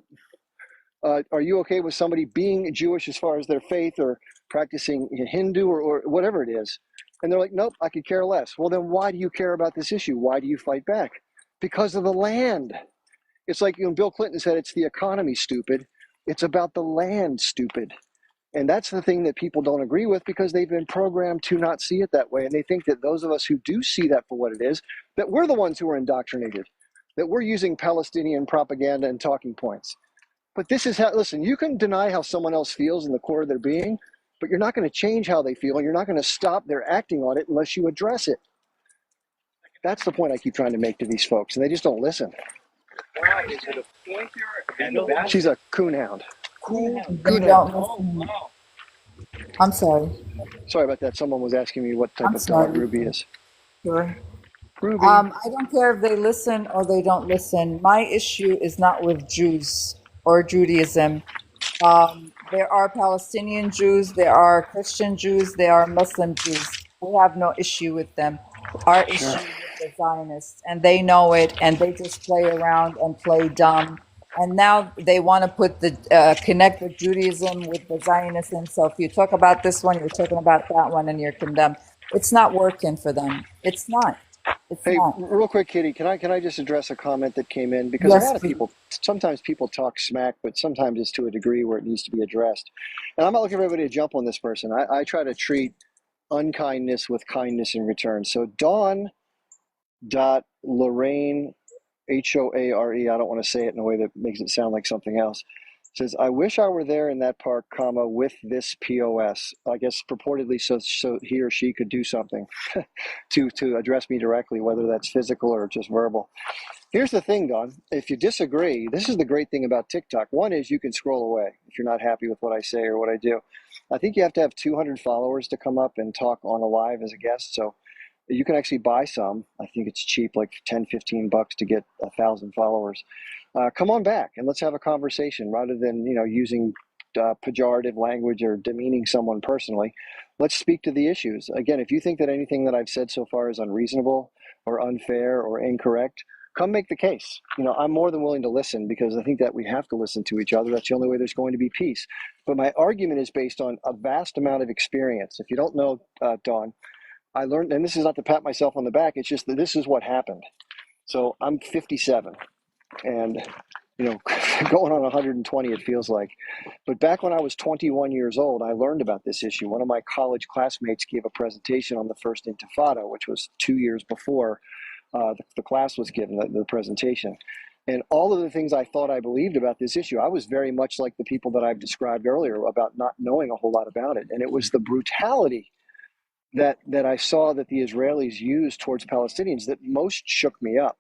Are you okay with somebody being Jewish as far as their faith or practicing Hindu or whatever it is? And they're like, nope, I could care less. Well, then why do you care about this issue? Why do you fight back? Because of the land. It's like, Bill Clinton said, it's the economy, stupid. It's about the land, stupid. And that's the thing that people don't agree with because they've been programmed to not see it that way. And they think that those of us who do see that for what it is, that we're the ones who are indoctrinated, that we're using Palestinian propaganda and talking points. But this is how, listen, you can deny how someone else feels in the core of their being, but you're not going to change how they feel. And you're not going to stop their acting on it unless you address it. That's the point I keep trying to make to these folks. And they just don't listen. Why is it a pointer and a basset? She's a coonhound. They Coonhound. don't listen. I'm sorry. Sorry about that. Someone was asking me what type I'm of dog sorry. Ruby is. Sure. Ruby. I don't care if they listen or they don't listen. My issue is not with Jews or Judaism. There are Palestinian Jews, there are Christian Jews, there are Muslim Jews. We have no issue with them. Our Sure. issue with the Zionists, and they know it, and they just play around and play dumb. And now they want to put connect the Judaism with the Zionism. So if you talk about this one, you're talking about that one, and you're condemned. It's not working for them. It's not. It's Hey, not. real quick, Kitty, can I just address a comment that came in? Because a Yes, lot of please. people, sometimes people talk smack, but sometimes it's to a degree where it needs to be addressed. And I'm not looking for everybody to jump on this person. I try to treat unkindness with kindness in return. So Dawn.Lorraine, Hoare, I don't want to say it in a way that makes it sound like something else. Says, I wish I were there in that park, comma, with this POS. I guess purportedly so he or she could do something to address me directly, whether that's physical or just verbal. Here's the thing, Don. If you disagree, this is the great thing about TikTok. One is you can scroll away if you're not happy with what I say or what I do. I think you have to have 200 followers to come up and talk on a live as a guest. So you can actually buy some. I think it's cheap, like 10, 15 bucks to get 1,000 followers. Come on back and let's have a conversation rather than, using pejorative language or demeaning someone personally. Let's speak to the issues. Again, if you think that anything that I've said so far is unreasonable or unfair or incorrect, come make the case. I'm more than willing to listen because I think that we have to listen to each other. That's the only way there's going to be peace. But my argument is based on a vast amount of experience. If you don't know, Dawn, I learned, and this is not to pat myself on the back, it's just that this is what happened. So I'm 57 and, going on 120, it feels like. But back when I was 21 years old, I learned about this issue. One of my college classmates gave a presentation on the first Intifada, which was 2 years before the class was given, the presentation. And all of the things I thought I believed about this issue, I was very much like the people that I've described earlier about not knowing a whole lot about it. And it was the brutality that I saw that the Israelis used towards Palestinians that most shook me up.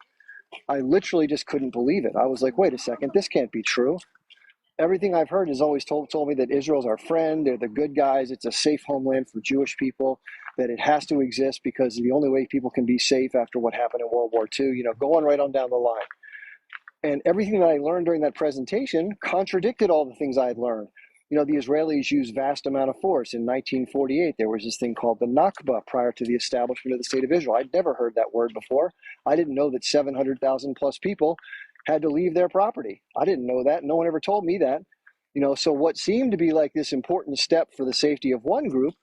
I literally just couldn't believe it. I was like, wait a second, this can't be true. Everything I've heard has always told me that Israel's our friend, they're the good guys, it's a safe homeland for Jewish people, that it has to exist because the only way people can be safe after what happened in World War II, going right on down the line. And everything that I learned during that presentation contradicted all the things I had learned. The Israelis used vast amount of force. In 1948, there was this thing called the Nakba prior to the establishment of the State of Israel. I'd never heard that word before. I didn't know that 700,000 plus people had to leave their property. I didn't know that. No one ever told me that. So what seemed to be like this important step for the safety of one group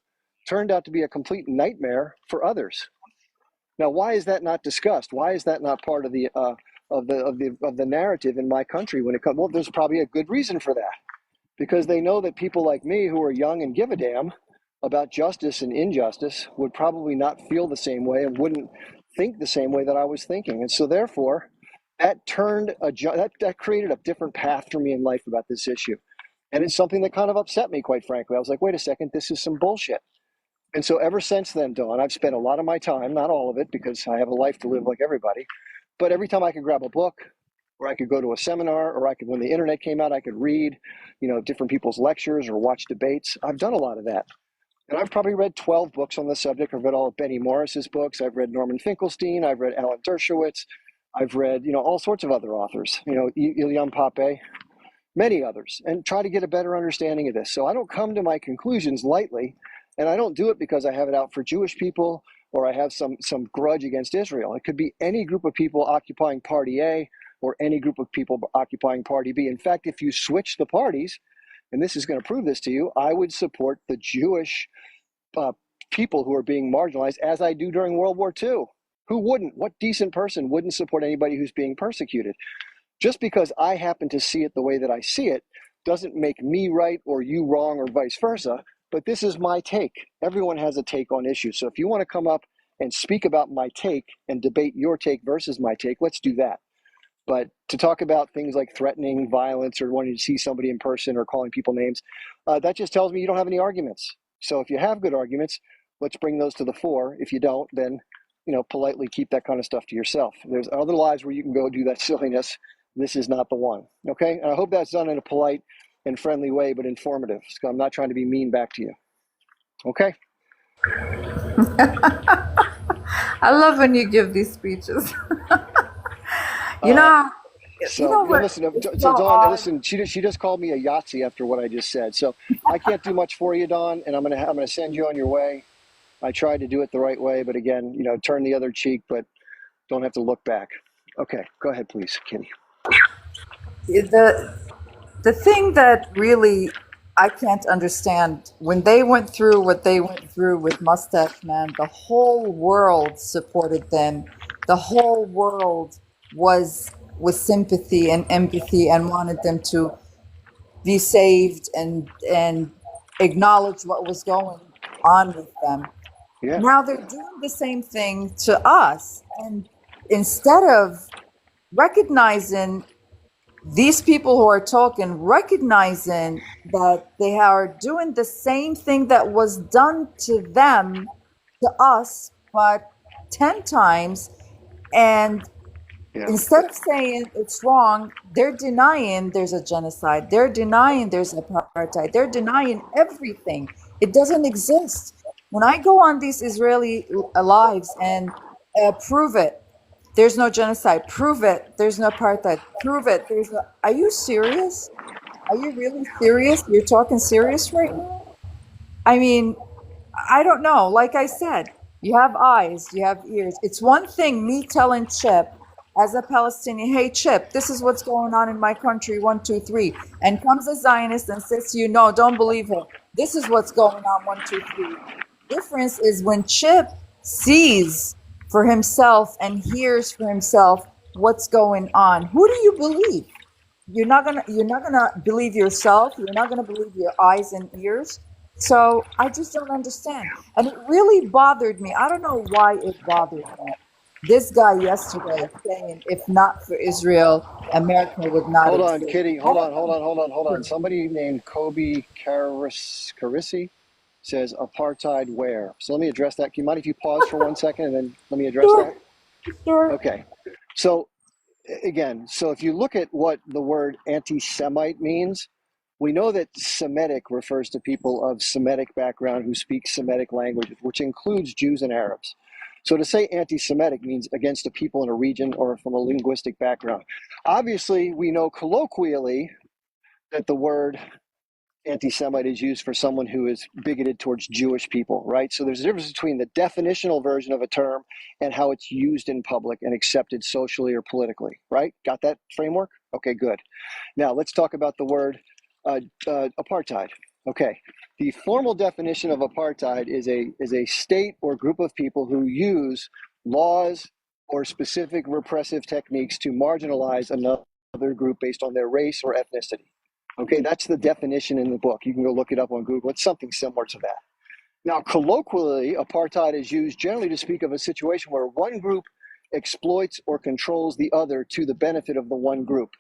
turned out to be a complete nightmare for others. Now, why is that not discussed? Why is that not part of the narrative in my country when it comes? Well, there's probably a good reason for that, because they know that people like me who are young and give a damn about justice and injustice would probably not feel the same way and wouldn't think the same way that I was thinking. And so therefore, that created a different path for me in life about this issue. And it's something that kind of upset me, quite frankly. I was like, wait a second, this is some bullshit. And so ever since then, Dawn, I've spent a lot of my time, not all of it, because I have a life to live like everybody, but every time I could grab a book, or I could go to a seminar, or when the internet came out, I could read, different people's lectures or watch debates. I've done a lot of that. And I've probably read 12 books on the subject. I've read all of Benny Morris's books. I've read Norman Finkelstein. I've read Alan Dershowitz. I've read, all sorts of other authors, Ilyan Pape, many others, and try to get a better understanding of this. So I don't come to my conclusions lightly, and I don't do it because I have it out for Jewish people or I have some grudge against Israel. It could be any group of people occupying Party A or any group of people occupying Party B. In fact, if you switch the parties, and this is going to prove this to you, I would support the Jewish people who are being marginalized, as I do during World War II. Who wouldn't? What decent person wouldn't support anybody who's being persecuted? Just because I happen to see it the way that I see it doesn't make me right or you wrong or vice versa, but this is my take. Everyone has a take on issues. So if you want to come up and speak about my take and debate your take versus my take, let's do that. But to talk about things like threatening violence or wanting to see somebody in person or calling people names, that just tells me you don't have any arguments. So if you have good arguments, let's bring those to the fore. If you don't, then politely keep that kind of stuff to yourself. There's other lives where you can go do that silliness. This is not the one. Okay? And I hope that's done in a polite and friendly way, but informative. So I'm not trying to be mean back to you. Okay? I love when you give these speeches. Listen, Dawn, listen. She just called me a Yahtzee after what I just said. So I can't do much for you, Dawn, and I'm gonna send you on your way. I tried to do it the right way, but again, turn the other cheek, but don't have to look back. Okay, go ahead, please, Kitty. The thing that really I can't understand, when they went through what they went through with Mustache Man, the whole world supported them. The whole world was with sympathy and empathy and wanted them to be saved and acknowledge what was going on with them. Yeah. Now they're doing the same thing to us, and instead of recognizing these people who are talking, recognizing that they are doing the same thing that was done to them, to us, but 10 times, and instead of saying it's wrong, they're denying there's a genocide. They're denying there's apartheid. They're denying everything. It doesn't exist. When I go on these Israeli lives and prove it, there's no genocide. Prove it, there's no apartheid. Prove it, there's no... Are you serious? Are you really serious? You're talking serious right now? I mean, I don't know. Like I said, you have eyes, you have ears. It's one thing me telling Chip, as a Palestinian, hey, Chip, this is what's going on in my country, 1, 2, 3. And comes a Zionist and says to you, no, don't believe her. This is what's going on, 1, 2, 3. Difference is when Chip sees for himself and hears for himself what's going on. Who do you believe? You're not gonna believe yourself. You're not gonna believe your eyes and ears. So I just don't understand. And it really bothered me. I don't know why it bothered me. this guy yesterday saying if not for Israel, America would not Hold on, exist. Kitty. Hold on. Somebody named Kobe Carisi says apartheid where? So let me address that. Can you mind if you pause for 1 second and then let me address Sure, that? sure. Okay. So again, so if you look at what the word anti-Semite means, we know that Semitic refers to people of Semitic background who speak Semitic languages, which includes Jews and Arabs. So to say anti-Semitic means against a people in a region or from a linguistic background. Obviously, we know colloquially that the word anti-Semite is used for someone who is bigoted towards Jewish people, right? So there's a difference between the definitional version of a term and how it's used in public and accepted socially or politically, right? Got that framework? Okay, good. Now let's talk about the word apartheid. Okay, the formal definition of apartheid is a state or group of people who use laws or specific repressive techniques to marginalize another group based on their race or ethnicity. Okay, that's the definition in the book. You can go look it up on Google. It's something similar to that. Now, colloquially, apartheid is used generally to speak of a situation where one group exploits or controls the other to the benefit of the one group.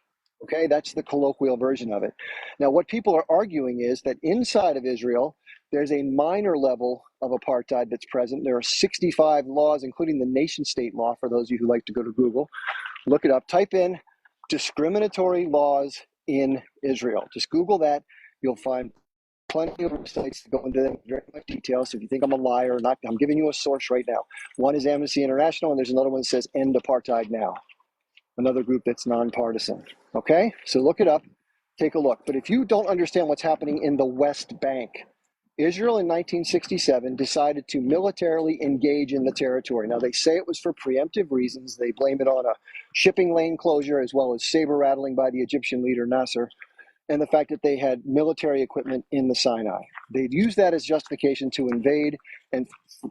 Okay, that's the colloquial version of it. Now, what people are arguing is that inside of Israel, there's a minor level of apartheid that's present. There are 65 laws, including the nation state law, for those of you who like to go to Google. Look it up. Type in discriminatory laws in Israel. Just Google that. You'll find plenty of websites to go into very much detail. So if you think I'm a liar or not, I'm giving you a source right now. One is Amnesty International, and there's another one that says End Apartheid Now, another group that's nonpartisan. Okay, so look it up, take a look. But if you don't understand what's happening in the West Bank, Israel in 1967 decided to militarily engage in the territory. Now, they say it was for preemptive reasons. They blame it on a shipping lane closure as well as saber rattling by the Egyptian leader Nasser, and the fact that they had military equipment in the Sinai. They'd use that as justification to invade and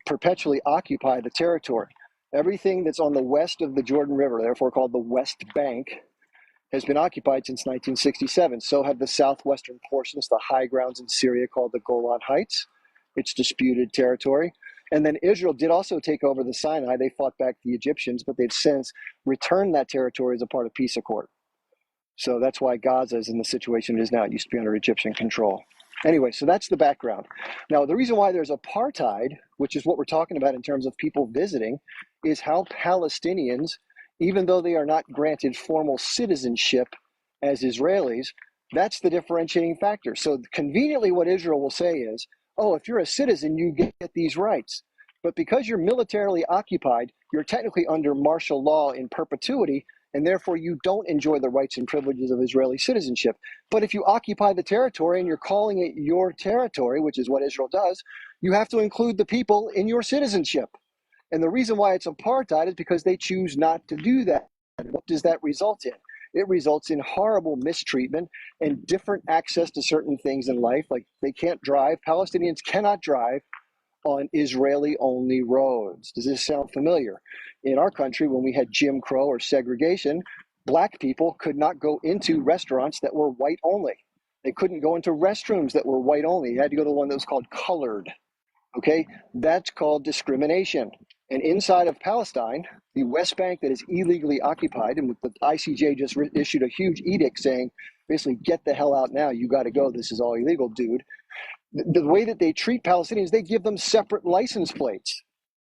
perpetually occupy the territory. Everything that's on the west of the Jordan River, therefore called the West Bank, has been occupied since 1967. So have the southwestern portions, the high grounds in Syria called the Golan Heights. It's disputed territory. And then Israel did also take over the Sinai. They fought back the Egyptians, but they've since returned that territory as a part of peace accord. So that's why Gaza is in the situation it is now. It used to be under Egyptian control. Anyway, so that's the background. Now, the reason why there's apartheid, which is what we're talking about in terms of people visiting, is how Palestinians, even though they are not granted formal citizenship as Israelis, that's the differentiating factor. So conveniently, what Israel will say is, oh, if you're a citizen, you get these rights. But because you're militarily occupied, you're technically under martial law in perpetuity, and therefore you don't enjoy the rights and privileges of Israeli citizenship. But if you occupy the territory and you're calling it your territory, which is what Israel does, you have to include the people in your citizenship. And the reason why it's apartheid is because they choose not to do that. What does that result in? It results in horrible mistreatment and different access to certain things in life. Like they can't drive. Palestinians cannot drive on Israeli-only roads. Does this sound familiar? In our country, when we had Jim Crow or segregation, black people could not go into restaurants that were white only. They couldn't go into restrooms that were white only. You had to go to one that was called colored. Okay, that's called discrimination. And inside of Palestine, the West Bank that is illegally occupied, and the ICJ just issued a huge edict saying, basically, get the hell out now. You got to go. This is all illegal, dude. The way that they treat Palestinians, they give them separate license plates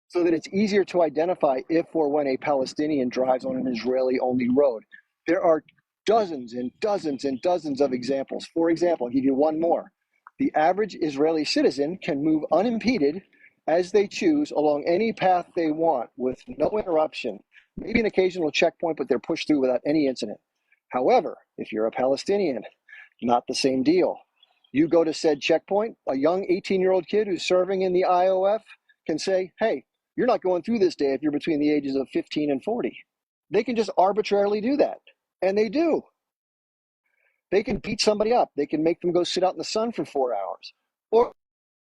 so that it's easier to identify if or when a Palestinian drives on an Israeli-only road. There are dozens and dozens and dozens of examples. For example, I'll give you one more. The average Israeli citizen can move unimpeded as they choose along any path they want with no interruption, maybe an occasional checkpoint, but they're pushed through without any incident. However, if you're a Palestinian, not the same deal. You go to said checkpoint, a young 18-year-old kid who's serving in the IOF can say, hey, you're not going through this day if you're between the ages of 15 and 40. They can just arbitrarily do that. And they do. They can beat somebody up. They can make them go sit out in the sun for 4 hours. Or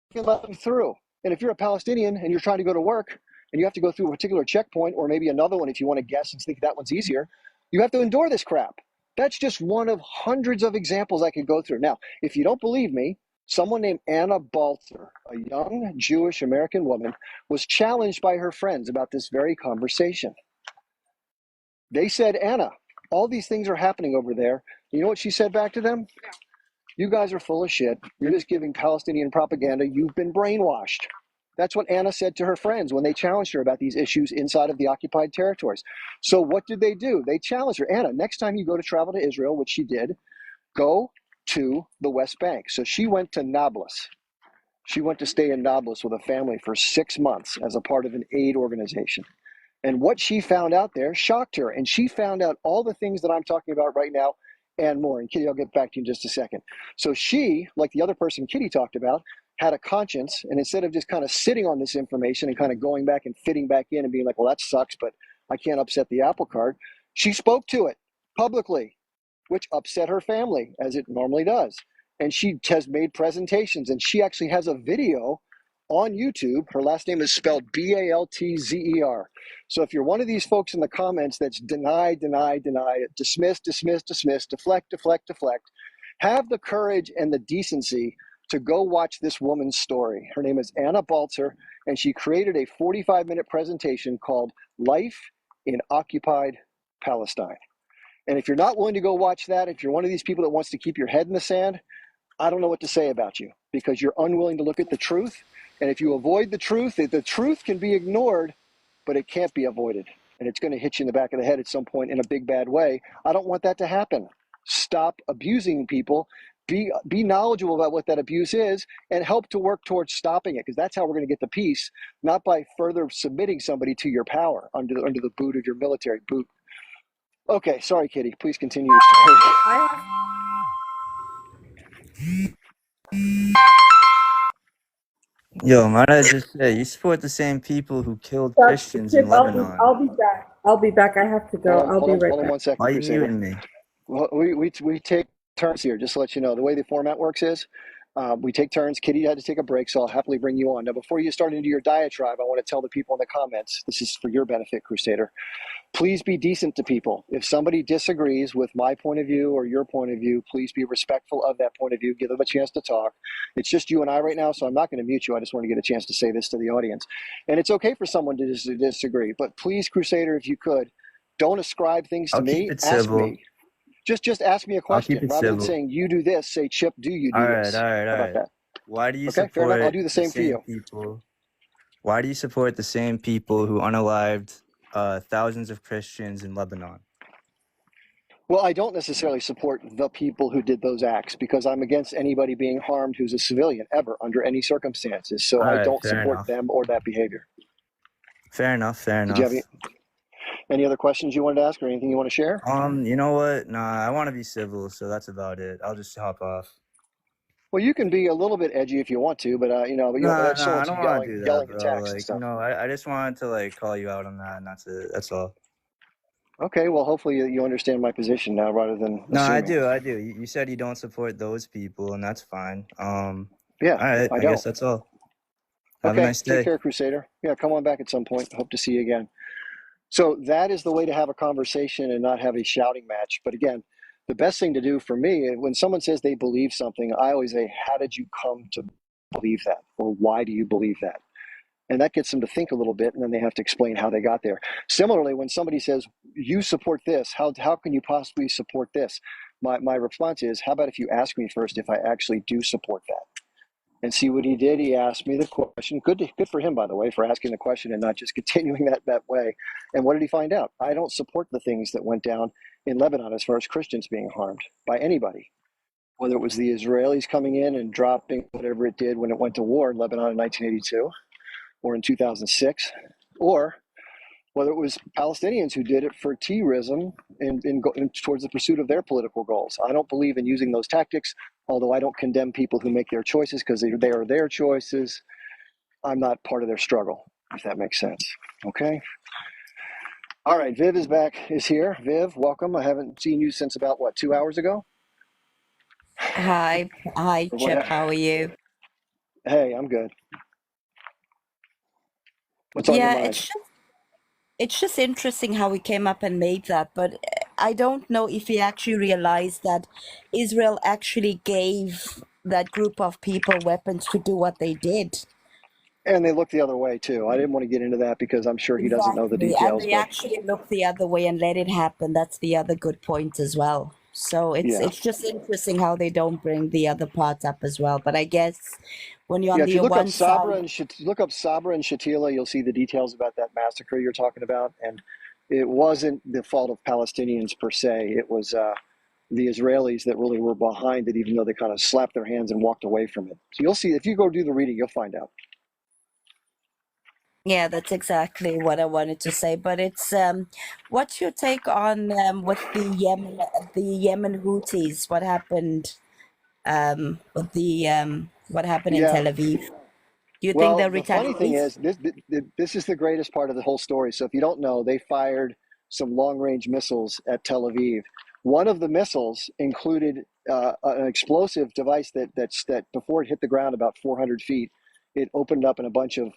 you can let them through. And if you're a Palestinian and you're trying to go to work and you have to go through a particular checkpoint or maybe another one if you want to guess and think that one's easier, you have to endure this crap. That's just one of hundreds of examples I could go through. Now, if you don't believe me, Someone named Anna Balzer, a young Jewish American woman, was challenged by her friends about this very conversation. They said, Anna, all these things are happening over there. You know what she said back to them? You guys are full of shit. You're just giving Palestinian propaganda. You've been brainwashed. That's what Anna said to her friends when they challenged her about these issues inside of the occupied territories. So what did they do? They challenged her, Anna, next time you go to travel to Israel, which she did, go to the West Bank. So she went to Nablus. She went to stay in Nablus with a family for 6 months as a part of an aid organization. And what she found out there shocked her. And she found out all the things that I'm talking about right now and more. And Kitty, I'll get back to you in just a second. So she, like the other person Kitty talked about, had a conscience. And instead of just kind of sitting on this information and kind of going back and fitting back in and being like, well, that sucks, but I can't upset the apple cart, she spoke to it publicly, which upset her family, as it normally does. And she has made presentations, and she actually has a video on YouTube. Her last name is spelled Baltzer. So if you're one of these folks in the comments that's deny, dismiss, deflect, have the courage and the decency to go watch this woman's story. Her name is Anna Baltzer, and she created a 45-minute presentation called Life in Occupied Palestine. And if you're not willing to go watch that, if you're one of these people that wants to keep your head in the sand, I don't know what to say about you, because you're unwilling to look at the truth. And if you avoid the truth can be ignored, but it can't be avoided. And it's going to hit you in the back of the head at some point in a big bad way. I don't want that to happen. Stop abusing people. Be knowledgeable about what that abuse is and help to work towards stopping it, because that's how we're going to get the peace, not by further submitting somebody to your power under the boot of your military boot. Okay, sorry, Kitty. Please continue your story. I have Yo, might I just say, you support the same people who killed Christians in Chip, Lebanon. I'll be back. I'll be back. I have to go. I'll be right Hold on back. 1 second, Why are you Crusader. muting me? Well, we take turns here, just to let you know. The way the format works is we take turns. Kitty had to take a break, so I'll happily bring you on. Now, before you start into your diatribe, I want to tell the people in the comments, this is for your benefit, Crusader. Please be decent to people. If somebody disagrees with my point of view or your point of view, please be respectful of that point of view. Give them a chance to talk. It's just you and I right now, so I'm not going to mute you. I just want to get a chance to say this to the audience. And it's okay for someone to disagree, but please, Crusader, if you could, don't ascribe things to I'll me. keep it Ask civil. me. Just ask me a I'll keep question. it Rather than civil. saying, you do this, say, Chip, do you do this? All How about right. that? Why do you Okay, fair enough. support I'll do the same for you. people? Why do you support the same people who unalived thousands of Christians in Lebanon? Well, I don't necessarily support the people who did those acts, because I'm against anybody being harmed who's a civilian ever under any circumstances. So All I right, don't fair support enough. them or that behavior. Fair enough. Did you have any other questions you wanted to ask or anything you want to share? You know what? Nah, I want to be civil, so that's about it. I'll just hop off. Well, you can be a little bit edgy if you want to, but I just don't Nah, want I you don't want to do that, yelling bro. attacks and Like, stuff. I just wanted to like call you out on that, and that's it. That's all. Okay, well, hopefully you understand my position now rather than No, assuming. I do. You said you don't support those people, and that's fine. Yeah, all right, I I don't. guess that's all. Have a Okay, nice take day. care, Crusader. Yeah, come on back at some point. Hope to see you again. So that is the way to have a conversation and not have a shouting match. But again, the best thing to do for me, when someone says they believe something, I always say, how did you come to believe that? Or why do you believe that? And that gets them to think a little bit, and then they have to explain how they got there. Similarly, when somebody says, you support this, how can you possibly support this? My response is, how about if you ask me first if I actually do support that? And see what he did. He asked me the question. Good for him, by the way, for asking the question and not just continuing that way. And what did he find out? I don't support the things that went down in Lebanon as far as Christians being harmed by anybody, whether it was the Israelis coming in and dropping whatever it did when it went to war in Lebanon in 1982 or in 2006, or whether it was Palestinians who did it for terrorism and towards the pursuit of their political goals. I don't believe in using those tactics, although I don't condemn people who make their choices because they are their choices. I'm not part of their struggle, if that makes sense. Okay? All right, Viv is here. Viv, welcome. I haven't seen you since about, 2 hours ago? Hi, Chip. How are you? Hey, I'm good. What's on your Yeah, mind? it's just interesting how we came up and made that, but I don't know if we actually realized that Israel actually gave that group of people weapons to do what they did. And they look the other way too. I didn't want to get into that because I'm sure he doesn't know the Exactly. And details, they but actually look the other way and let it happen. That's the other good point as well. So yeah. it's just interesting how they don't bring the other parts up as well. But I guess when you're Yeah, on if you the look up one Sabra side, and look up Sabra and Shatila, you'll see the details about that massacre you're talking about. And it wasn't the fault of Palestinians per se. It was the Israelis that really were behind it, even though they kind of slapped their hands and walked away from it. So you'll see if you go do the reading, you'll find out. yeah, that's exactly what I wanted to say. But it's what's your take on with the Yemen Houthis? What happened with the what happened in Yeah. Tel Aviv? Do you think Well, they'll the funny thing retaliate? is, this is the greatest part of the whole story. So if you don't know, they fired some long-range missiles at Tel Aviv. One of the missiles included an explosive device that before it hit the ground about 400 feet, it opened up and a bunch of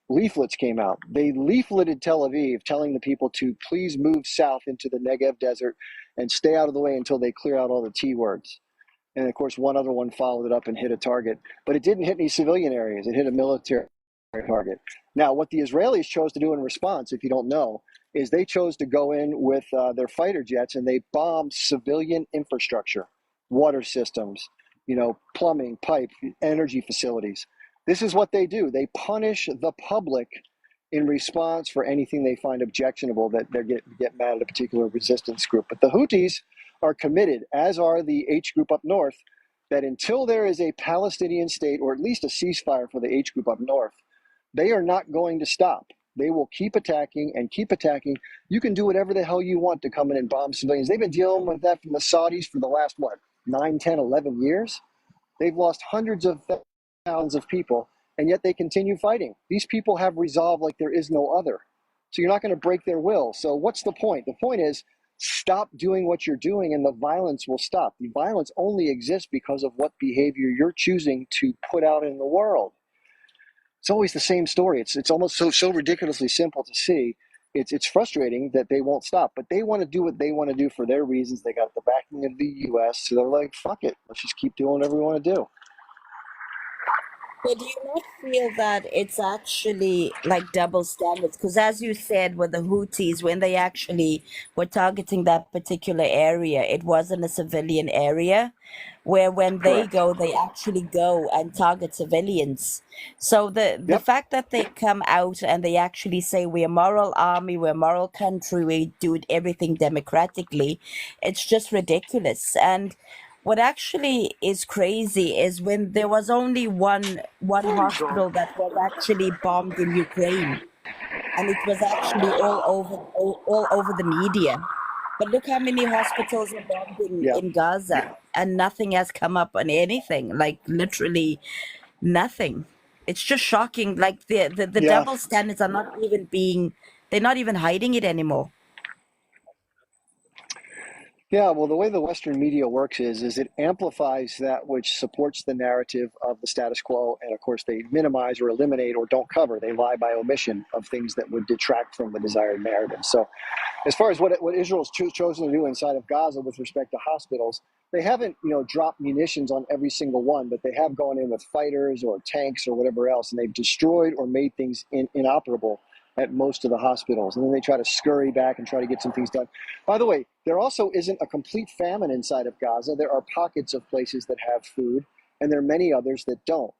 leaflets came out. They leafleted Tel Aviv, telling the people to please move south into the Negev desert and stay out of the way until they clear out all the T words. And of course, one other one followed it up and hit a target, but it didn't hit any civilian areas. It hit a military target. Now, what the Israelis chose to do in response, if you don't know, is they chose to go in with their fighter jets and they bombed civilian infrastructure, water systems, plumbing, pipe, energy facilities. This is what they do. They punish the public in response for anything they find objectionable that they get mad at a particular resistance group. But the Houthis are committed, as are the H group up north, that until there is a Palestinian state or at least a ceasefire for the H group up north, they are not going to stop. They will keep attacking and keep attacking. You can do whatever the hell you want to come in and bomb civilians. They've been dealing with that from the Saudis for the last, 9, 10, 11 years? They've lost hundreds of thousands of people, and yet they continue fighting. These people have resolve like there is no other. So you're not going to break their will. So what's the point? The point is stop doing what you're doing and the violence will stop. The violence only exists because of what behavior you're choosing to put out in the world. It's always the same story. It's almost so ridiculously simple to see. It's frustrating that they won't stop, but they want to do what they want to do for their reasons. They got the backing of the U.S., so they're like, fuck it, let's just keep doing whatever we want to do. But do you not feel that it's actually like double standards? Because as you said, with the Houthis, when they actually were targeting that particular area, it wasn't a civilian area, where when they Correct. go, they actually go and target civilians. So the Yep. fact that they come out and they actually say we're a moral army, we're a moral country, we do everything democratically, it's just ridiculous. And what actually is crazy is when there was only one hospital that was actually bombed in Ukraine, and it was actually all over the media. But look how many hospitals are bombed Yeah. in Gaza, and nothing has come up on anything, like literally nothing. It's just shocking. Like the Yeah. double standards are not even being, they're not even hiding it anymore. Yeah, well, the way the Western media works is it amplifies that which supports the narrative of the status quo, and of course they minimize or eliminate or don't cover. They lie by omission of things that would detract from the desired narrative. So, as far as what Israel's chosen to do inside of Gaza with respect to hospitals, they haven't dropped munitions on every single one, but they have gone in with fighters or tanks or whatever else, and they've destroyed or made things inoperable at most of the hospitals, and then they try to scurry back and try to get some things done. By the way, there also isn't a complete famine inside of Gaza. There are pockets of places that have food, and there are many others that don't.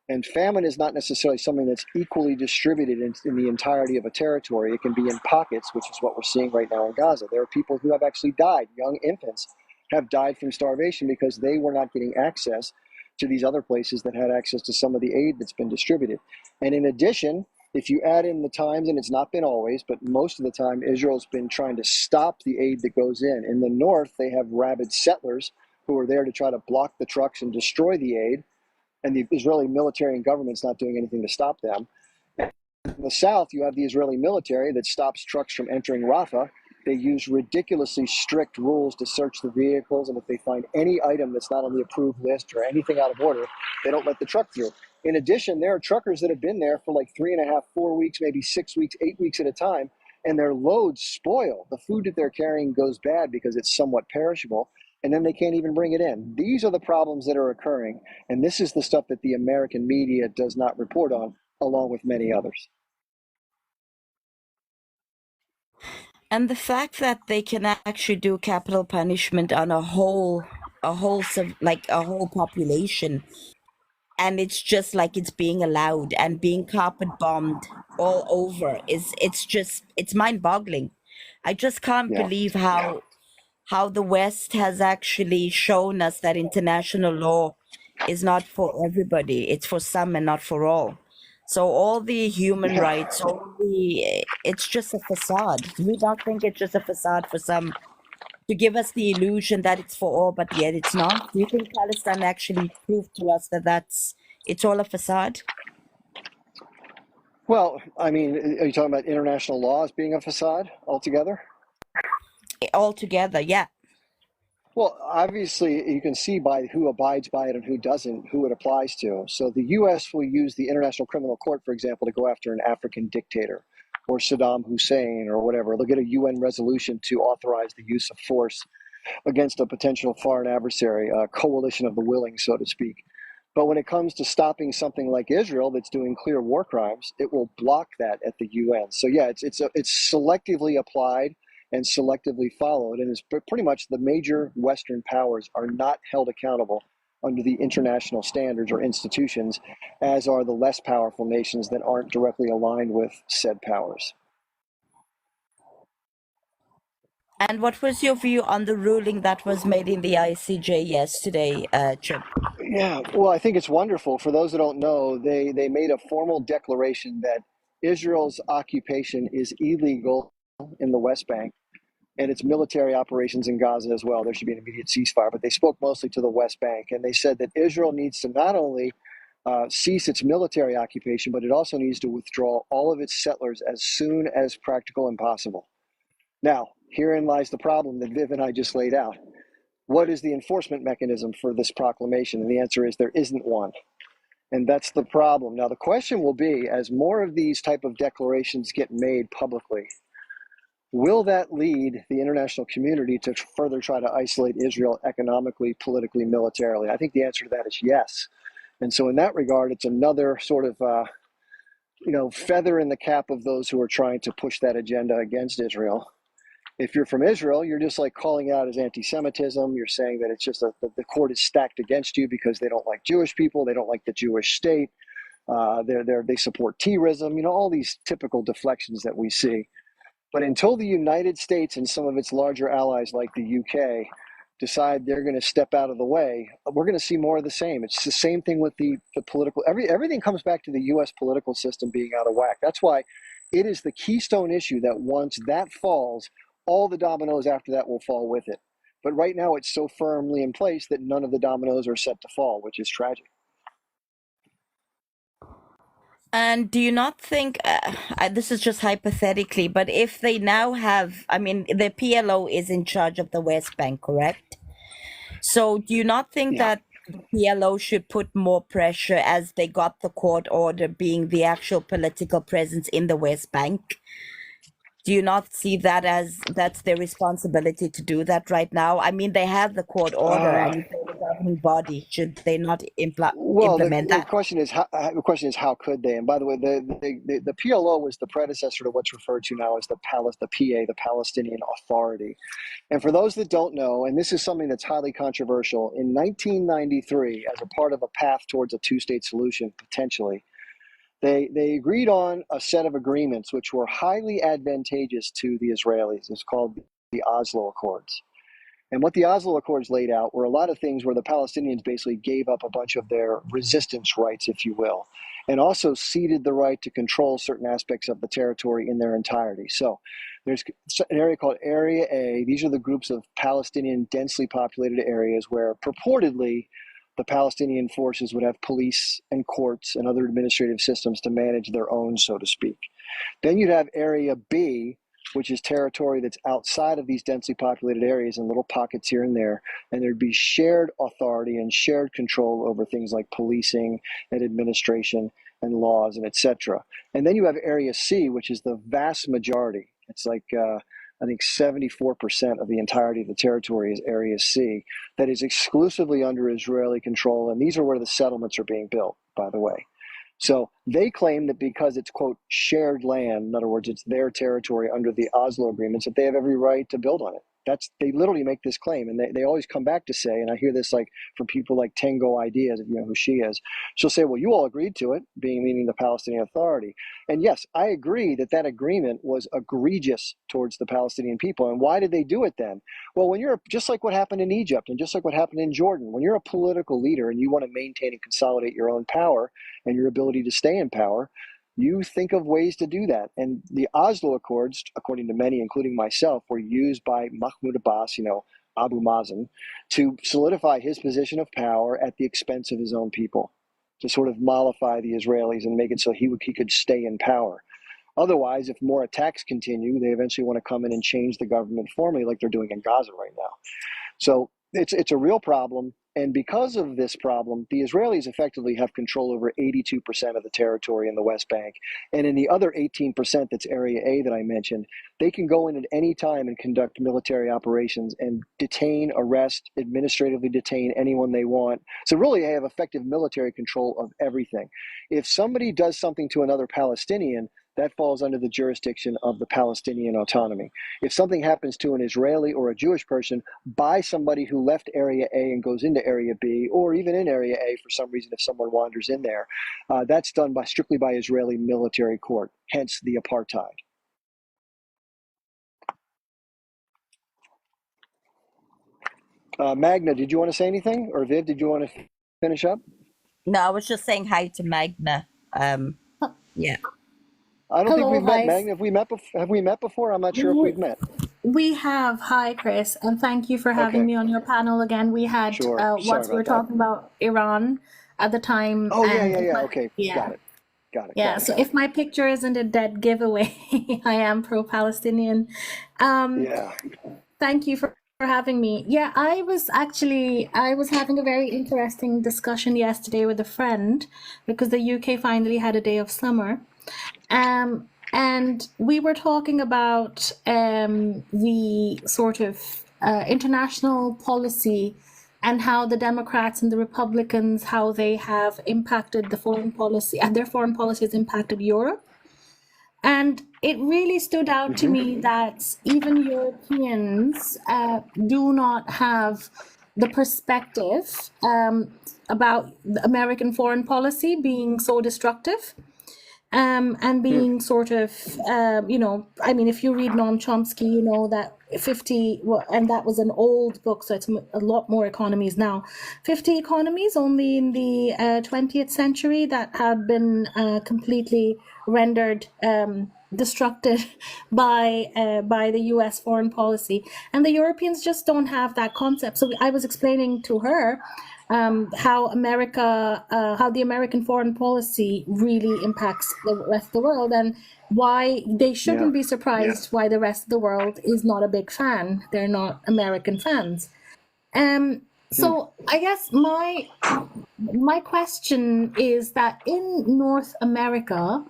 And famine is not necessarily something that's equally distributed in the entirety of a territory. It can be in pockets, which is what we're seeing right now in Gaza. There are people who have actually died. Young infants have died from starvation because they were not getting access to these other places that had access to some of the aid that's been distributed. And in addition, if you add in the times, and it's not been always, but most of the time, Israel's been trying to stop the aid that goes in. In the north, they have rabid settlers who are there to try to block the trucks and destroy the aid, and the Israeli military and government's not doing anything to stop them. In the south, you have the Israeli military that stops trucks from entering Rafah. They use ridiculously strict rules to search the vehicles, and if they find any item that's not on the approved list or anything out of order, they don't let the truck through. In addition, there are truckers that have been there for like 3.5, 4 weeks, maybe 6 weeks, 8 weeks at a time, and their loads spoil. The food that they're carrying goes bad because it's somewhat perishable, and then they can't even bring it in. These are the problems that are occurring, and this is the stuff that the American media does not report on, along with many others. And the fact that they can actually do capital punishment on like a whole population, and it's just like it's being allowed and being carpet bombed all over it's mind-boggling. I just can't Yeah. believe how the West has actually shown us that international law is not for everybody, it's for some and not for all. So all the human rights, it's just a facade. Do you not think it's just a facade for some to give us the illusion that it's for all, but yet it's not? Do you think Palestine actually proved to us that it's all a facade? Well, I mean, are you talking about international law as being a facade altogether? Altogether, yeah. Well, obviously, you can see by who abides by it and who doesn't, who it applies to. So the U.S. will use the International Criminal Court, for example, to go after an African dictator or Saddam Hussein or whatever. They'll get a UN resolution to authorize the use of force against a potential foreign adversary, a coalition of the willing, so to speak. But when it comes to stopping something like Israel that's doing clear war crimes, it will block that at the UN. So yeah, it's selectively applied and selectively followed, and it's pretty much the major Western powers are not held accountable under the international standards or institutions, as are the less powerful nations that aren't directly aligned with said powers. And what was your view on the ruling that was made in the ICJ yesterday, Chip? Yeah, well, I think it's wonderful. For those that don't know, they made a formal declaration that Israel's occupation is illegal in the West Bank and its military operations in Gaza as well. There should be an immediate ceasefire, but they spoke mostly to the West Bank. And they said that Israel needs to not only cease its military occupation, but it also needs to withdraw all of its settlers as soon as practical and possible. Now, herein lies the problem that Viv and I just laid out. What is the enforcement mechanism for this proclamation? And the answer is there isn't one. And that's the problem. Now, the question will be, as more of these type of declarations get made publicly, will that lead the international community to further try to isolate Israel economically, politically, militarily? I think the answer to that is yes. And so in that regard, it's another sort of feather in the cap of those who are trying to push that agenda against Israel. If you're from Israel, you're just like calling out as anti-Semitism. You're saying that it's just the court is stacked against you because they don't like Jewish people. They don't like the Jewish state. They support terrorism. All these typical deflections that we see. But until the United States and some of its larger allies like the UK decide they're going to step out of the way, we're going to see more of the same. It's the same thing with the political. Everything comes back to the U.S. political system being out of whack. That's why it is the keystone issue that once that falls, all the dominoes after that will fall with it. But right now it's so firmly in place that none of the dominoes are set to fall, which is tragic. And do you not think, this is just hypothetically, but if they now have, I mean, the PLO is in charge of the West Bank, correct? So do you not think that the PLO should put more pressure as they got the court order being the actual political presence in the West Bank? Do you not see that as that's their responsibility to do that right now? I mean, they have the court order, and if they're the governing body, should they not implement the that? question is how could they? And by the way, the PLO was the predecessor to what's referred to now as the PA, the Palestinian Authority. And for those that don't know, and this is something that's highly controversial, in 1993, as a part of a path towards a two-state solution, potentially, they agreed on a set of agreements which were highly advantageous to the Israelis. It's called the Oslo Accords. And what the Oslo Accords laid out were a lot of things where the Palestinians basically gave up a bunch of their resistance rights, if you will, and also ceded the right to control certain aspects of the territory in their entirety. So there's an area called Area A. These are the groups of Palestinian densely populated areas where purportedly the Palestinian forces would have police and courts and other administrative systems to manage their own, so to speak. Then you'd have Area B, which is territory that's outside of these densely populated areas in little pockets here and there, and there'd be shared authority and shared control over things like policing and administration and laws and etc. And then you have Area C, which is the vast majority. It's like I think 74% of the entirety of the territory is Area C, that is exclusively under Israeli control. And these are where the settlements are being built, by the way. So they claim that because it's, quote, shared land, in other words, it's their territory under the Oslo agreements, that they have every right to build on it. They literally make this claim, and they always come back to say, and I hear this like from people like Tango Ideas, if you know who she is. She'll say, well, you all agreed to it, meaning the Palestinian Authority. And yes, I agree that agreement was egregious towards the Palestinian people. And why did they do it then? Well, when you're, just like what happened in Egypt and just like what happened in Jordan, when you're a political leader and you want to maintain and consolidate your own power and your ability to stay in power, you think of ways to do that. And the Oslo Accords, according to many, including myself, were used by Mahmoud Abbas, Abu Mazen, to solidify his position of power at the expense of his own people, to sort of mollify the Israelis and make it so he could stay in power. Otherwise, if more attacks continue, they eventually want to come in and change the government formally, like they're doing in Gaza right now. So it's a real problem. And because of this problem, the Israelis effectively have control over 82% of the territory in the West Bank. And in the other 18% that's Area A that I mentioned, they can go in at any time and conduct military operations and detain, arrest, administratively detain anyone they want. So really, they have effective military control of everything. If somebody does something to another Palestinian, that falls under the jurisdiction of the Palestinian autonomy. If something happens to an Israeli or a Jewish person by somebody who left Area A and goes into Area B, or even in Area A for some reason if someone wanders in there, that's done strictly by Israeli military court, hence the apartheid. Magna, did you want to say anything? Or Viv, did you want to finish up? No, I was just saying hi to Magna. Yeah. I don't think Hello, we've met, hi. Magna. Have we met before? I'm not sure if we've met. We have. Hi, Chris, and thank you for having Okay, me on your panel again. We had sure. Sorry once we were about that. talking about Iran at the time, Oh, and if yeah. my, Okay, yeah, got it. yeah. So if my picture isn't a dead giveaway, I am pro-Palestinian. Yeah. Thank you for having me. Yeah, I was having a very interesting discussion yesterday with a friend because the UK finally had a day of summer. And we were talking about the sort of international policy and how the Democrats and the Republicans, how they have impacted the foreign policy, and their foreign policy has impacted Europe. And it really stood out to me that even Europeans do not have the perspective about the American foreign policy being so destructive. And being sort of, I mean, if you read Noam Chomsky, you know that 50, and that was an old book, so it's a lot more economies now. 50 economies only in the 20th century that had been completely rendered destructed by the U.S. foreign policy, and the Europeans just don't have that concept. So I was explaining to her how the American foreign policy really impacts the rest of the world, and why they shouldn't be surprised why the rest of the world is not a big fan. They're not American fans. So I guess my question is that in North America,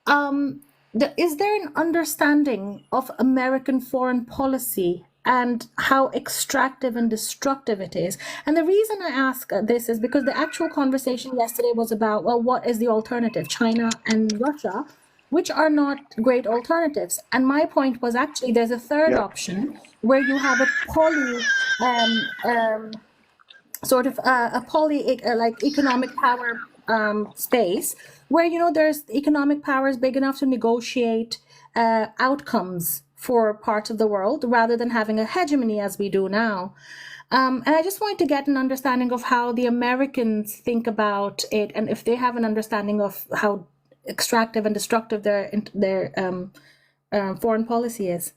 is there an understanding of American foreign policy and how extractive and destructive it is? And the reason I ask this is because the actual conversation yesterday was about, well, what is the alternative? China and Russia, which are not great alternatives. And my point was actually there's a third option where you have a like economic power space where there's economic powers big enough to negotiate outcomes for parts of the world rather than having a hegemony as we do now. And I just wanted to get an understanding of how the Americans think about it, and if they have an understanding of how extractive and destructive their foreign policy is.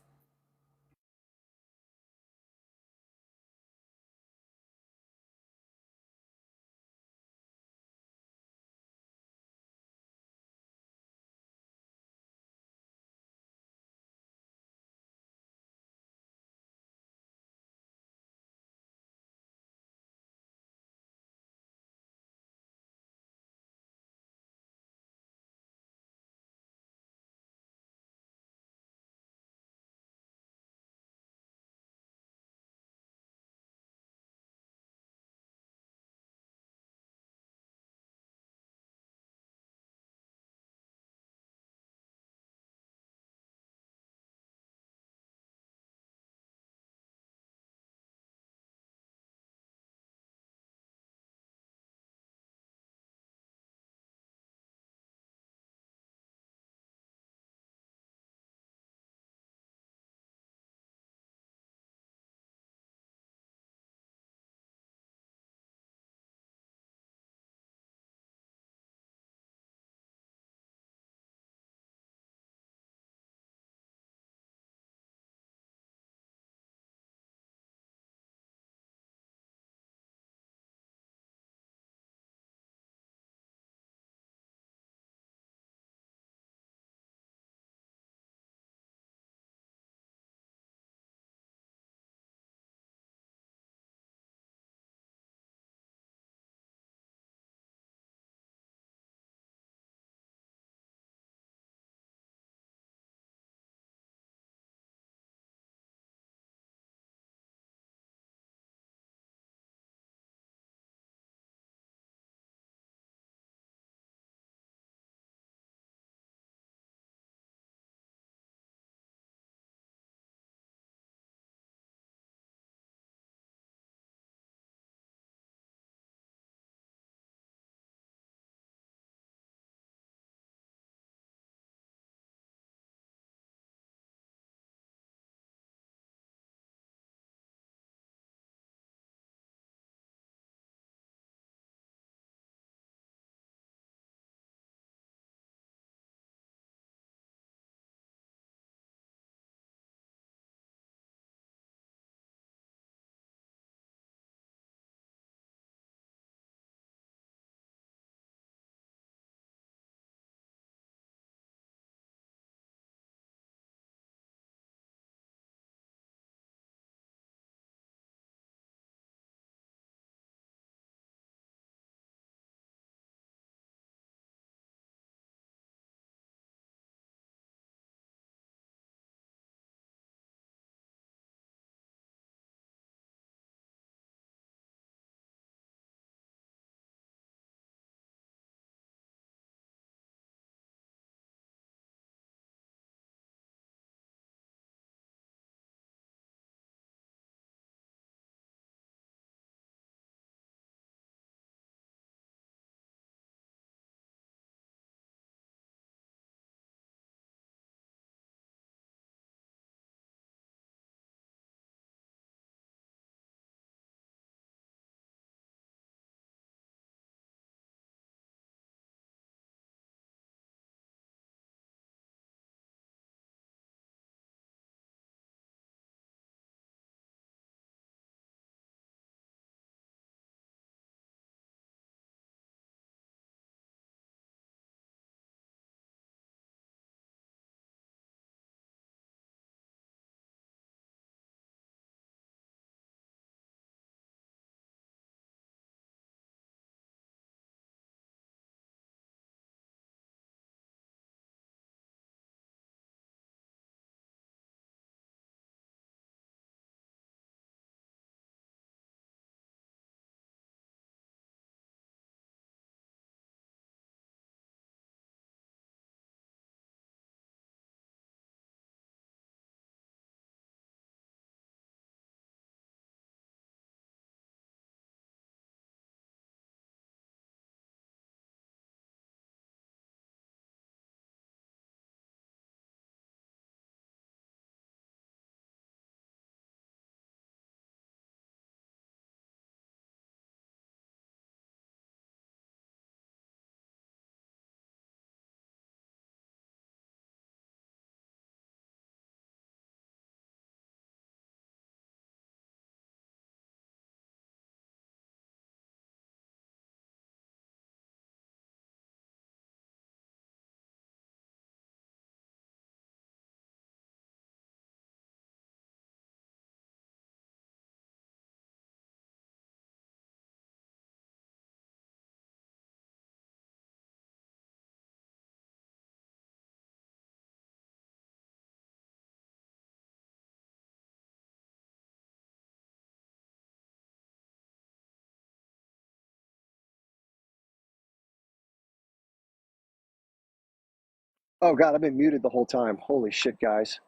Oh God, I've been muted the whole time. Holy shit, guys.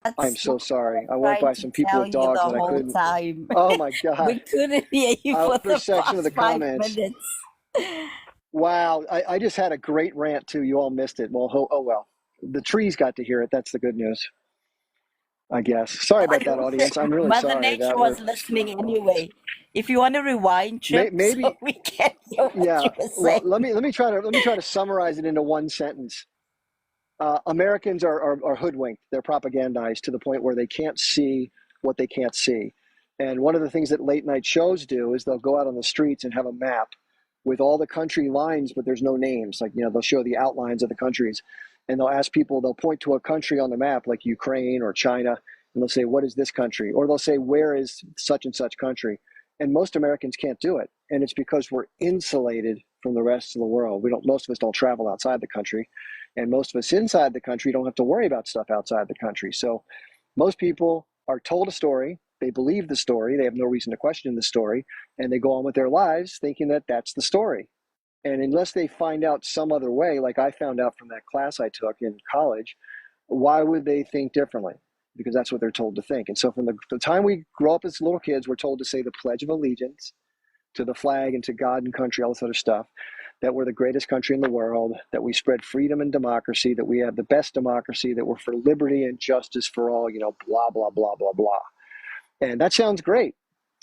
I'm That's so what I sorry. was I went trying by to some people tell with you dogs the and I whole couldn't. time. Oh my God. We couldn't hear you for Outer the section of the past five comments. minutes. Wow. I just had a great rant too. You all missed it. Well, oh well. The trees got to hear it. That's the good news, I guess. Sorry about that, audience. I'm really Mother sorry. Nature That was was listening anyway. If you want to rewind, Chip, so maybe. we can hear what Yeah. you were Well, saying. let me try to summarize it into one sentence. Americans are hoodwinked. They're propagandized to the point where they can't see what they can't see. And one of the things that late night shows do is they'll go out on the streets and have a map with all the country lines, but there's no names. Like, they'll show the outlines of the countries and they'll ask people, they'll point to a country on the map like Ukraine or China, and they'll say, what is this country? Or they'll say, where is such and such country? And most Americans can't do it. And it's because we're insulated from the rest of the world. Most of us don't travel outside the country. And most of us inside the country don't have to worry about stuff outside the country. So most people are told a story, they believe the story, they have no reason to question the story, and they go on with their lives thinking that that's the story. And unless they find out some other way, like I found out from that class I took in college, why would they think differently? Because that's what they're told to think. And so from the time we grow up as little kids, we're told to say the Pledge of Allegiance to the flag and to God and country, all this other stuff, that we're the greatest country in the world, that we spread freedom and democracy, that we have the best democracy, that we're for liberty and justice for all, blah, blah, blah, blah, blah. And that sounds great.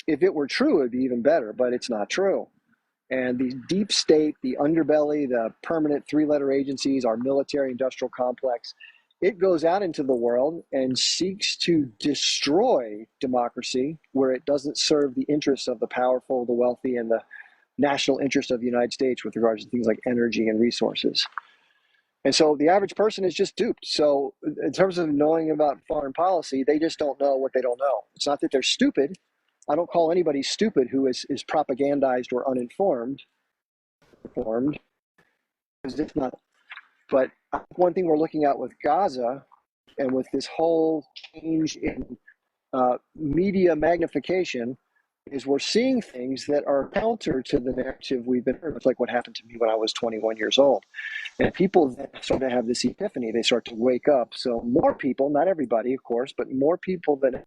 If it were true, it'd be even better, but it's not true. And the deep state, the underbelly, the permanent three-letter agencies, our military industrial complex, it goes out into the world and seeks to destroy democracy where it doesn't serve the interests of the powerful, the wealthy, and the national interest of the United States with regards to things like energy and resources. And so the average person is just duped. So in terms of knowing about foreign policy, they just don't know what they don't know. It's not that they're stupid. I don't call anybody stupid who is propagandized or uninformed. Because it's not. But one thing we're looking at with Gaza and with this whole change in media magnification is we're seeing things that are counter to the narrative we've been heard. It's like what happened to me when I was 21 years old. And people then start to have this epiphany. They start to wake up. So more people, not everybody, of course, but more people that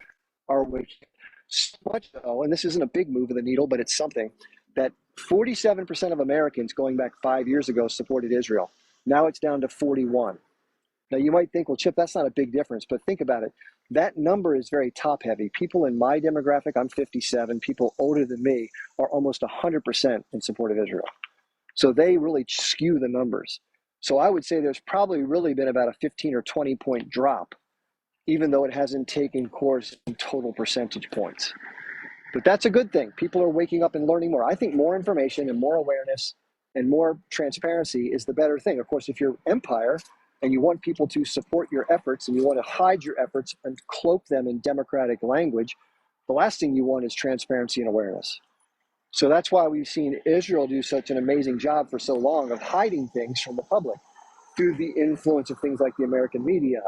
are waking up. So much so, and this isn't a big move of the needle, but it's something, that 47% of Americans going back 5 years ago supported Israel. Now it's down to 41. Now you might think, well, Chip, that's not a big difference, but think about it. That number is very top heavy. People in my demographic, I'm 57, people older than me are almost 100% in support of Israel. So they really skew the numbers. So I would say there's probably really been about a 15 or 20 point drop, even though it hasn't taken course in total percentage points. But that's a good thing. People are waking up and learning more. I think more information and more awareness and more transparency is the better thing. Of course, if you're empire and you want people to support your efforts and you want to hide your efforts and cloak them in democratic language, the last thing you want is transparency and awareness. So that's why we've seen Israel do such an amazing job for so long of hiding things from the public through the influence of things like the American media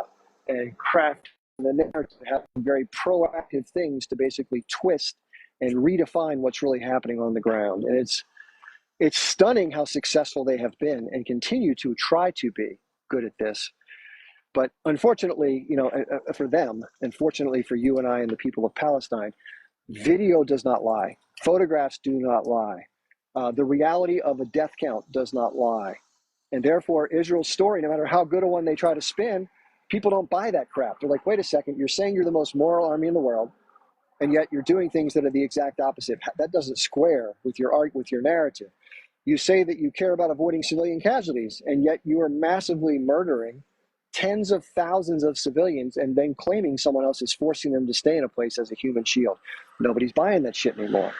and craft the narrative, have very proactive things to basically twist and redefine what's really happening on the ground. And it's stunning how successful they have been and continue to try to be good at this. But unfortunately, for them, and fortunately for you and I and the people of Palestine, video does not lie. Photographs do not lie. The reality of a death count does not lie. And therefore, Israel's story, no matter how good a one they try to spin, people don't buy that crap. They're like, wait a second, you're saying you're the most moral army in the world, and yet you're doing things that are the exact opposite. That doesn't square with your narrative. You say that you care about avoiding civilian casualties, and yet you are massively murdering tens of thousands of civilians and then claiming someone else is forcing them to stay in a place as a human shield. Nobody's buying that shit anymore.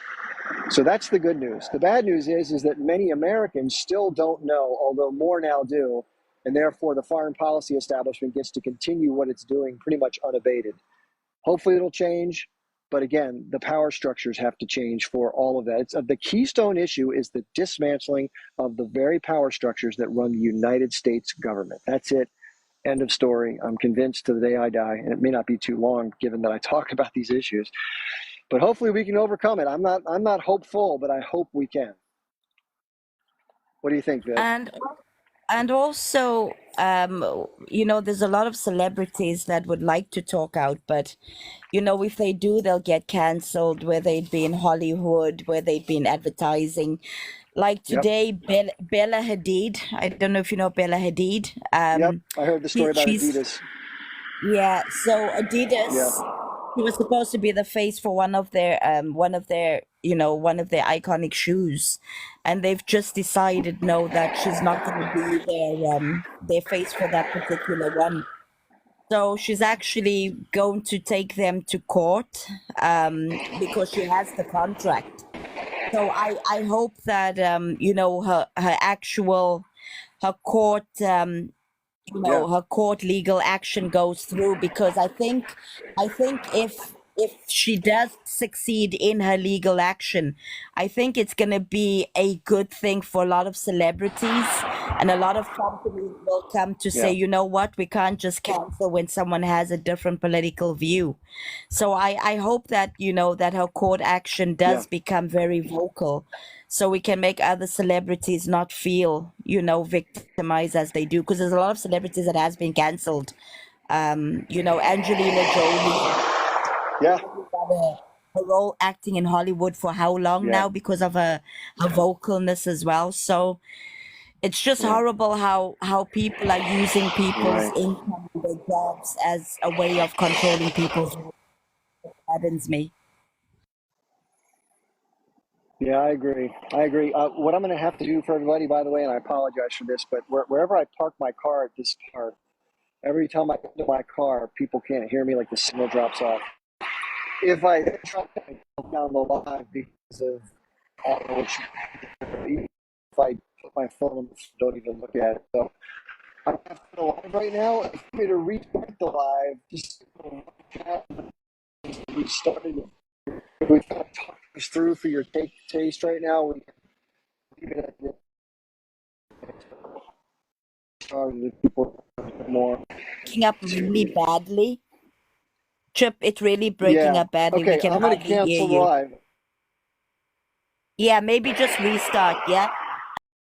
So that's the good news. The bad news is that many Americans still don't know, although more now do, and therefore the foreign policy establishment gets to continue what it's doing pretty much unabated. Hopefully it'll change, but again, the power structures have to change for all of that. The keystone issue is the dismantling of the very power structures that run the United States government. That's it. End of story. I'm convinced to the day I die, and it may not be too long given that I talk about these issues. But hopefully we can overcome it. I'm not hopeful, but I hope we can. What do you think, Viv? And And also, there's a lot of celebrities that would like to talk out, but if they do, they'll get canceled, whether it be in Hollywood, whether it be in advertising. Like Yep. today, Bella Hadid. I don't know if you know Bella Hadid. Yep. I heard the story about She's Adidas. Yeah, so Yeah. Adidas, he was supposed to be the face for one of their iconic shoes, and they've just decided no, that she's not going to be their face for that particular one. So she's actually going to take them to court, because she has the contract. So I hope that her court Yeah. her court legal action goes through, because I think if she does succeed in her legal action, I think it's going to be a good thing for a lot of celebrities, and a lot of companies will come to say, Yeah. you know what, we can't just cancel when someone has a different political view. So I hope that that her court action does Yeah. become very vocal, so we can make other celebrities not feel victimized as they do, because there's a lot of celebrities that has been cancelled. Angelina Jolie Yeah. got a role acting in Hollywood for how long Yeah. now, because of her vocalness as well. So it's just Yeah. horrible how people are using people's Right. income and their jobs as a way of controlling people's lives. It saddens me. Yeah, I agree. I agree. What I'm going to have to do for everybody, by the way, and I apologize for this, but wherever I park my car at this park, every time I get into my car, people can't hear me, like the signal drops off. If I try to go down the line because of, I don't know what if I put my phone on, don't even look at it. So I'm have to go live right now. If you want me to restart the live, just we started. If we kind of talk this through for your taste right now, we can leave it at this. Starting with people more. Breaking up really badly. Chip, it's really breaking Yeah. up badly. We Okay, can I'm going to hardly hear cancel the you. live. Yeah, maybe just restart. Yeah.